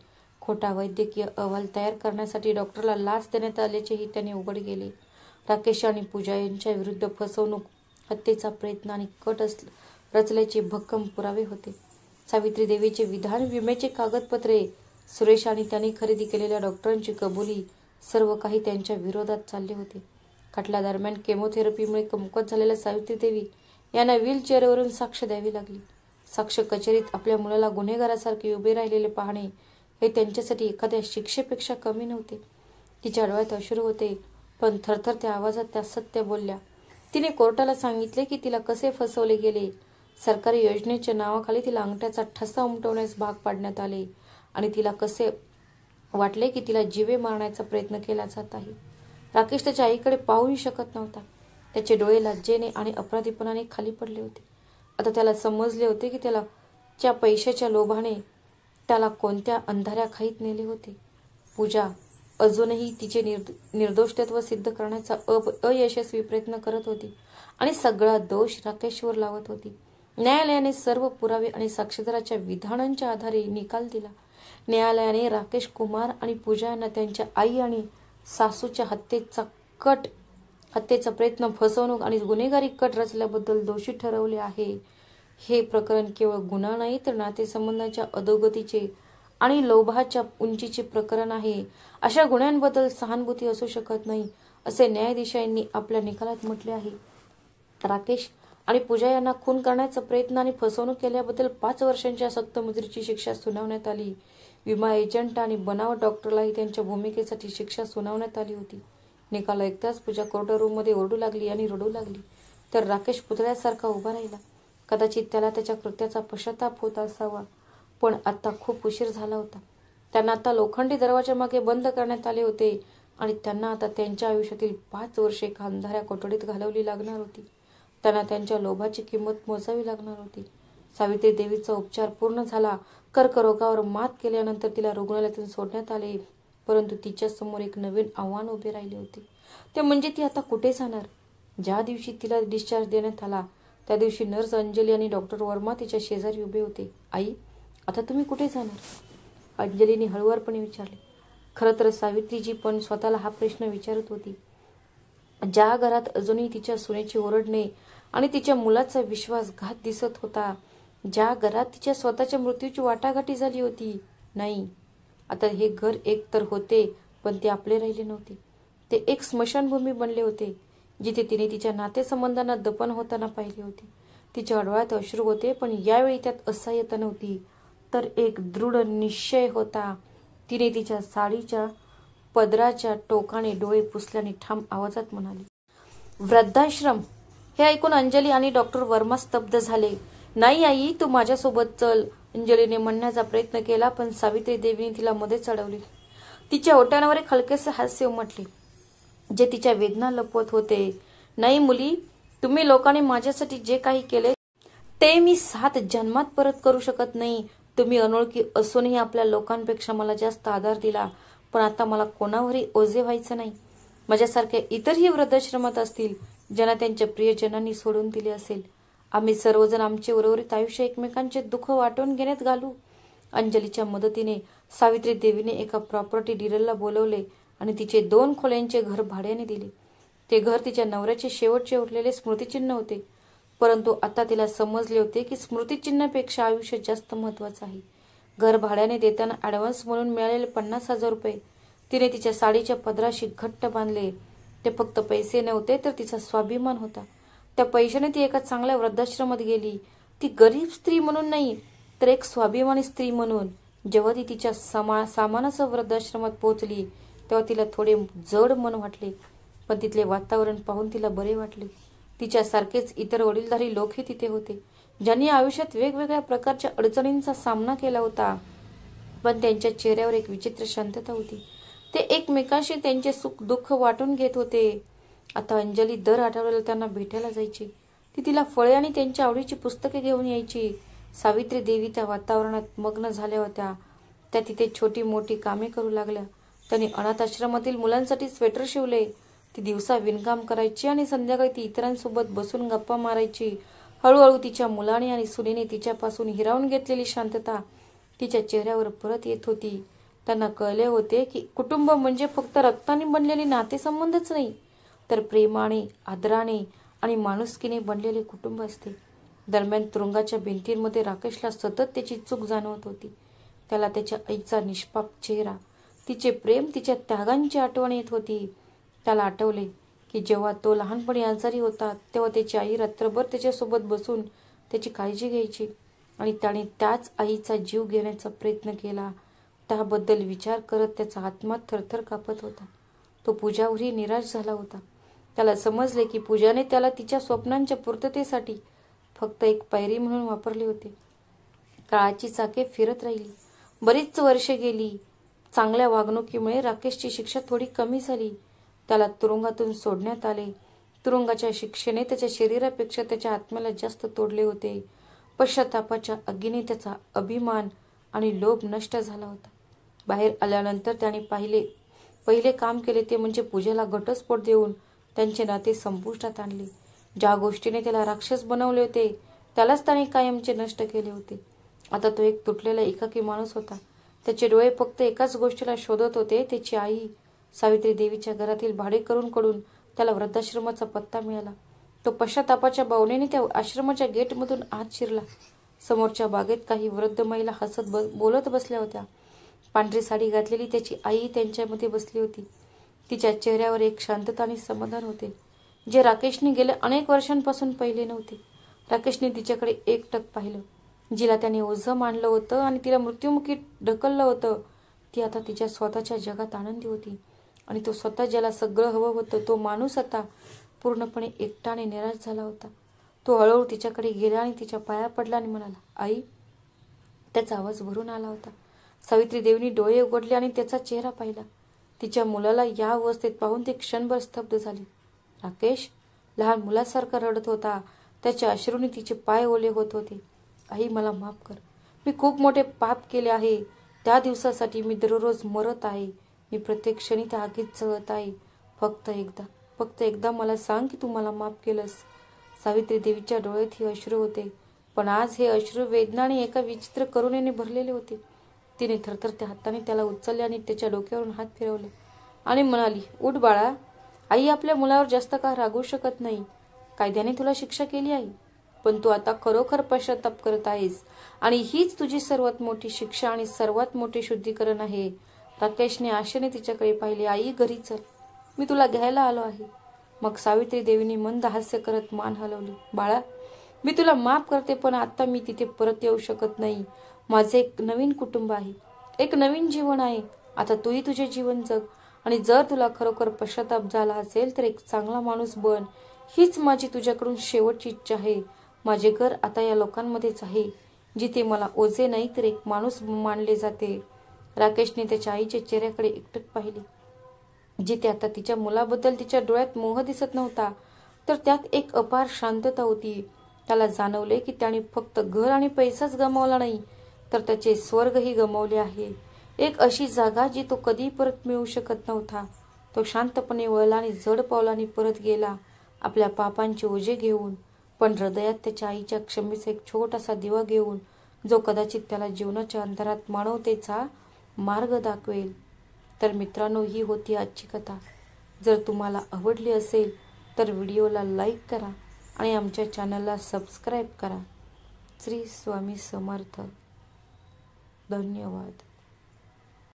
Speaker 1: खोटा वैद्यकीय अहवाल तयार करण्यासाठी डॉक्टरला लाच देण्यात आल्याचेही त्याने उघड केले. राकेश आणि पूजा यांच्या विरुद्ध फसवणूक, हत्येचा प्रयत्न आणि कट रचल्याचे भक्कम पुरावे होते. सावित्री देवीचे विधान, विम्याचे कागदपत्रे, सुरेश आणि त्यांनी खरेदी केलेल्या डॉक्टरांची कबुली, सर्व काही त्यांच्या विरोधात चालले होते. खटल्यादरम्यान केमोथेरपीमुळे कमकुवत झालेल्या सावित्री देवी यांना व्हीलचेअरवरून साक्ष द्यावी लागली. साक्ष कचेरीत आपल्या मुलाला गुन्हेगारासारखे उभे राहिलेले पाहणे हे त्यांच्यासाठी एखाद्या शिक्षेपेक्षा कमी नव्हते. तिच्या डोळ्यात अश्रू होते, पण थरथरत्या आवाजात त्या सत्य बोलल्या. तिने कोर्टाला सांगितले की तिला कसे फसवले गेले. सरकारी योजनेच्या नावाखाली तिला अंगठ्याचा ठसा उमटवण्यास भाग पाडण्यात आले आणि तिला कसे वाटले की तिला जीवे मारण्याचा प्रयत्न केला जात आहे. राकेश त्याच्या आईकडे पाहूही शकत नव्हता. त्याचे डोळे लज्जेने आणि अपराधीपणाने खाली पडले होते. आता त्याला समजले होते की त्याला पैशाच्या लोभाने त्याला कोणत्या अंधाऱ्या खाईत नेले होते. पूजा अजूनही तिचे निर्दोषत्व सिद्ध करण्याचा अयशस्वी प्रयत्न करत होती आणि सगळा दोष राकेशवर लावत होती. न्यायालयाने सर्व पुरावे आणि साक्षीदाराच्या विधानांच्या आधारे निकाल दिला. न्यायालयाने राकेश कुमार आणि पूजा यांना त्यांच्या आई आणि सासूच्या हत्येचा प्रयत्न, फसवणूक आणि गुन्हेगारी कट रचल्याबद्दल दोषी ठरवले आहे. हे प्रकरण केवळ गुन्हा नाही तर नातेसंबंधाच्या अधोगतीचे आणि लोभाच्या उंचीचे प्रकरण आहे. अशा गुन्ह्यांबद्दल सहानुभूती असू शकत नाही, असे न्यायाधीशांनी आपल्या निकालात म्हटले आहे. राकेश आणि पूजा यांना खून करण्याचा प्रयत्न आणि फसवणूक केल्याबद्दल 5 वर्षांच्या सक्तमुद्रीची शिक्षा सुनावण्यात आली. विमा एजंट आणि बनावट डॉक्टरलाही त्यांच्या भूमिकेसाठी शिक्षा सुनावण्यात आली होती. निकाल ऐकताच पूजा कोर्टरूममध्ये ओरडू लागली आणि रडू लागली, तर राकेश पुतळ्यासारखा उभा राहिला. कदाचित त्याला त्याच्या कृत्याचा पश्चाताप होत असावा, पण आता खूप उशीर झाला होता. त्यांना आता लोखंडी दरवाजामागे बंद करण्यात आले होते आणि त्यांना आता त्यांच्या आयुष्यातील 5 वर्षे एका अंधाऱ्या कोठडीत घालवली लागणार होती. त्यांना त्यांच्या लोभाची किंमत मोजावी लागणार होती. सावित्री देवीचा उपचार पूर्ण झाला. कर्करोगावर मात केल्यानंतर तिला रुग्णालयातून सोडण्यात आले. परंतु तिच्या समोर एक नवीन आव्हान उभे राहिले होते. ते म्हणजे ती आता कुठे जाणार. ज्या दिवशी तिला डिस्चार्ज देण्यात आला त्या दिवशी नर्स अंजली आणि डॉक्टर वर्मा तिच्या शेजारी उभे होते. आई, आता तुम्ही कुठे जाणार? अंजलीने हळुवारपणे विचारले. खरं तर सावित्रीजी पण स्वतःला हा प्रश्न विचारत होती. ज्या घरात अजूनही तिच्या सुनेचे ओरडणे आणि तिच्या मुलाचा विश्वासघात दिसत होता, ज्या घरात तिच्या स्वतःच्या मृत्यूची वाटाघाटी झाली होती. नाही, आता हे घर एक तर होते, पण ते आपले राहिले नव्हते. ते एक स्मशानभूमी बनले होते, जिथे तिने तिच्या नातेसंबंधांना दफन होताना पाहिले होते. तिच्या डोळ्यात अश्रू होते, पण यावेळी त्यात असहाय्यता नव्हती, तर एक दृढ निश्चय होता. तिने तिच्या साडीच्या पदराच्या टोकाने डोळे पुसल्याने ठाम आवाजात म्हणाली, वृद्धाश्रम. हे ऐकून अंजली आणि डॉक्टर वर्मा स्तब्ध झाले. नाही आई, तू माझ्यासोबत चल, अंजलीने म्हणण्याचा प्रयत्न केला, पण सावित्री देवीने तिला मध्येच अडवले. तिच्या ओठांवर एक हलकेसे हास्य उमटले, जे तिच्या वेदना लपवत होते. नाही मुली, तुम्ही लोकांनी माझ्यासाठी जे काही केले ते मी 7 जन्मात परत करू शकत नाही. तुम्ही अनोळखी असूनही आपल्या लोकांपेक्षा मला जास्त आधार दिला, पण आता मला कोणावरही ओझे व्हायचं नाही. माझ्यासारख्या इतरही वृद्धाश्रमात असतील ज्यांना त्यांच्या प्रियजनांनी सोडून दिले असेल. आम्ही सर्वजण आमचे उर्वरित आयुष्य एकमेकांचे दुःख वाटून घेण्यात घालू. अंजलीच्या मदतीने सावित्री देवीने एका प्रॉपर्टी डीलरला बोलवले आणि तिचे 2 खोल्यांचे घर भाड्याने दिले. ते घर तिच्या नवऱ्याचे शेवटचे उरलेले स्मृतिचिन्ह होते. परंतु आता तिला समजले होते की स्मृतिचिन्हापेक्षा आयुष्य जास्त महत्वाचं आहे. घर भाड्याने देताना ॲडव्हान्स म्हणून मिळालेले 50,000 रुपये तिने तिच्या साडीच्या पदराशी घट्ट बांधले. ते फक्त पैसे नव्हते तर तिचा स्वाभिमान होता. त्या पैशाने ती एका चांगल्या वृद्धाश्रमात गेली. ती गरीब स्त्री म्हणून नाही, तर एक स्वाभिमानी स्त्री म्हणून. जेव्हा ती तिच्या सामानासह वृद्धाश्रमात पोहोचली तेव्हा तिला थोडे जड मन वाटले, पण तिथले वातावरण पाहून तिला बरे वाटले. तिच्यासारखेच इतर वडीलधारी लोकही तिथे होते, ज्यांनी आयुष्यात वेगवेगळ्या प्रकारच्या अडचणींचा सामना केला होता, पण त्यांच्या चेहऱ्यावर एक विचित्र शांतता होती. ते एकमेकांशी त्यांचे सुख दुःख वाटून घेत होते. आता अंजली दर आठवड्याला त्यांना भेटायला जायची. ती तिला फळे आणि त्यांच्या आवडीची पुस्तके घेऊन यायची. सावित्री देवी त्या वातावरणात मग्न झाल्या होत्या. त्या तिथे छोटी मोठी कामे करू लागल्या. त्यांनी अनाथ आश्रमातील मुलांसाठी स्वेटर शिवले. ती दिवसा विणकाम करायची आणि संध्याकाळी ती इतरांसोबत बसून गप्पा मारायची. हळूहळू तिच्या मुलाने आणि सुनेने तिच्यापासून हिरावून घेतलेली शांतता तिच्या चेहऱ्यावर परत येत होती. त्यांना कळले होते की कुटुंब म्हणजे फक्त रक्ताने बनलेले नातेसंबंधच नाही, तर प्रेमाने, आदराने आणि माणुसकीने बनलेले कुटुंब असते. दरम्यान तुरुंगाच्या भिंतींमध्ये राकेशला सतत त्याची चूक जाणवत होती. त्याला त्याच्या आईचा निष्पाप चेहरा, तिचे प्रेम, तिच्या त्यागांची आठवण येत होती. त्याला आठवले की जेव्हा तो लहानपणी आजारी होता तेव्हा त्याची आई रात्रभर त्याच्यासोबत बसून त्याची काळजी घ्यायची आणि त्याने त्याच आईचा जीव घेण्याचा प्रयत्न केला. त्याबद्दल विचार करत त्याचा आत्मा थरथर कापत होता. तो पूजावरही निराश झाला होता. त्याला समजले की पूजाने त्याला तिच्या स्वप्नांच्या पूर्ततेसाठी फक्त एक पायरी म्हणून वापरले होते. काळाची चाके फिरत राहिली. बरीच वर्षे गेली. चांगल्या वागणुकीमुळे राकेशची शिक्षा थोडी कमी झाली. त्याला तुरुंगातून सोडण्यात आले. तुरुंगाच्या शिक्षेने त्याच्या शरीरापेक्षा त्याच्या आत्म्याला जास्त तोडले होते. पश्चातापाच्या आगीने त्याचा अभिमान आणि लोभ नष्ट झाला होता. बाहेर आल्यानंतर त्याने पहिले काम केले ते म्हणजे पूजेला घटस्फोट देऊन त्यांचे नाते संपुष्टात आणले. ज्या गोष्टीने त्याला राक्षस बनवले होते त्यालाच त्याने कायमचे नष्ट केले होते. आता तो एक तुटलेला एकाकी माणूस होता. त्याचे डोळे फक्त एकाच गोष्टीला शोधत होते, त्याची आई. सावित्री देवीच्या घरातील भाडेकरूंकडून त्याला वृद्धाश्रमाचा पत्ता मिळाला. तो पश्चातापाच्या भावनेने त्या आश्रमाच्या गेटमधून आत शिरला. समोरच्या बागेत काही वृद्ध महिला हसत बोलत बसल्या होत्या. पांढरी साडी घातलेली त्याची आई त्यांच्यामध्ये बसली होती. तिच्या चेहऱ्यावर एक शांतता आणि समाधान होते, जे राकेशने गेल्या अनेक वर्षांपासून पाहिले नव्हते. राकेशने तिच्याकडे एकटक पाहिलं. जिला त्याने ओझं मानलं होतं आणि तिला मृत्युमुखी ढकललं होतं, ती आता तिच्या स्वतःच्या जगात आनंदी होती. आणि तो स्वतः ज्याला सगळं हवं होतं तो माणूस आता पूर्णपणे एकटा आणि निराश झाला होता. तो हळूहळू तिच्याकडे गेला आणि तिच्या पाया पडला आणि म्हणाला, आई. त्याचा आवाज भरून आला होता. सावित्री देवीने डोळे उघडले आणि त्याचा चेहरा पाहिला. तिच्या मुलाला या अवस्थेत पाहून ती क्षणभर स्तब्ध झाली. राकेश लहान मुलासारखा रडत होता. त्याच्या अश्रूने तिचे पाय ओले होत होते. आई, मला माफ कर. मी खूप मोठे पाप केले आहे. त्या दिवसासाठी मी दररोज मरत आहे. मी प्रत्येक क्षणी त्या आगीत जळत आहे. फक्त एकदा मला सांग की तू मला माफ केलंस. सावित्री देवीच्या डोळ्यात हे अश्रू होते, पण आज हे अश्रू वेदनाने एका विचित्र करुणेने भरलेले होते. तिने थरथरत्या हाताने त्याला उचलले आणि त्याच्या डोक्यावरून हात फिरवले आणि म्हणाली, उठ बाळा. आई आपल्या मुलावर जास्त काळ रागवू शकत नाही. कायद्याने तुला शिक्षा केली आहे, पण तू आता खरोखर पश्चाताप करत आहेस आणि हीच तुझी सर्वात मोठी शिक्षा आणि सर्वात मोठे शुद्धीकरण आहे. राकेशने आशेने तिच्याकडे पाहिले. आई, घरी चल, मी तुला घ्यायला आलो आहे. मग सावित्री देवीने मंद हास्य करत मान हलवली. बाळा, मी तुला माफ करते, पण आता मी तिथे परत येऊ शकत नाही. माझे एक नवीन कुटुंब आहे, एक नवीन जीवन आहे. आता तूही तुझे जीवन जग आणि जर तुला खरोखर पश्चाताप झाला असेल तर एक चांगला माणूस बन. हीच माझी तुझ्याकडून शेवटची इच्छा आहे. माझे घर आता या लोकांमध्येच आहे, जिथे मला ओझे नाही तर एक माणूस मानले जाते. राकेशने त्याच्या आईच्या चेहऱ्याकडे एकटक पाहिले, जिथे आता तिच्या मुलाबद्दल तिच्या डोळ्यात मोह दिसत नव्हता, तर त्यात एक अपार शांतता होती. त्याला जाणवले की त्याने फक्त घर आणि पैसाच गमावला नाही, तर त्याचे स्वर्गही गमावले आहे. एक अशी जागा जी तो कधी परत मिळवू शकत नव्हता. तो शांतपणे वळला आणि जड पावलांनी परत गेला, आपल्या पापांचे ओझे घेऊन, पण हृदयात त्याच्या आईच्या क्षमेचा एक छोटासा दिवा घेऊन, जो कदाचित त्याला जीवनाच्या अंधारात मानवतेचा मार्ग दाखवेल. तर मित्रांनो, ही होती आजची कथा. जर तुम्हाला आवडली असेल तर व्हिडिओला लाईक करा आणि आमच्या चॅनलला सबस्क्राईब करा. श्री स्वामी समर्थ. धन्यवाद.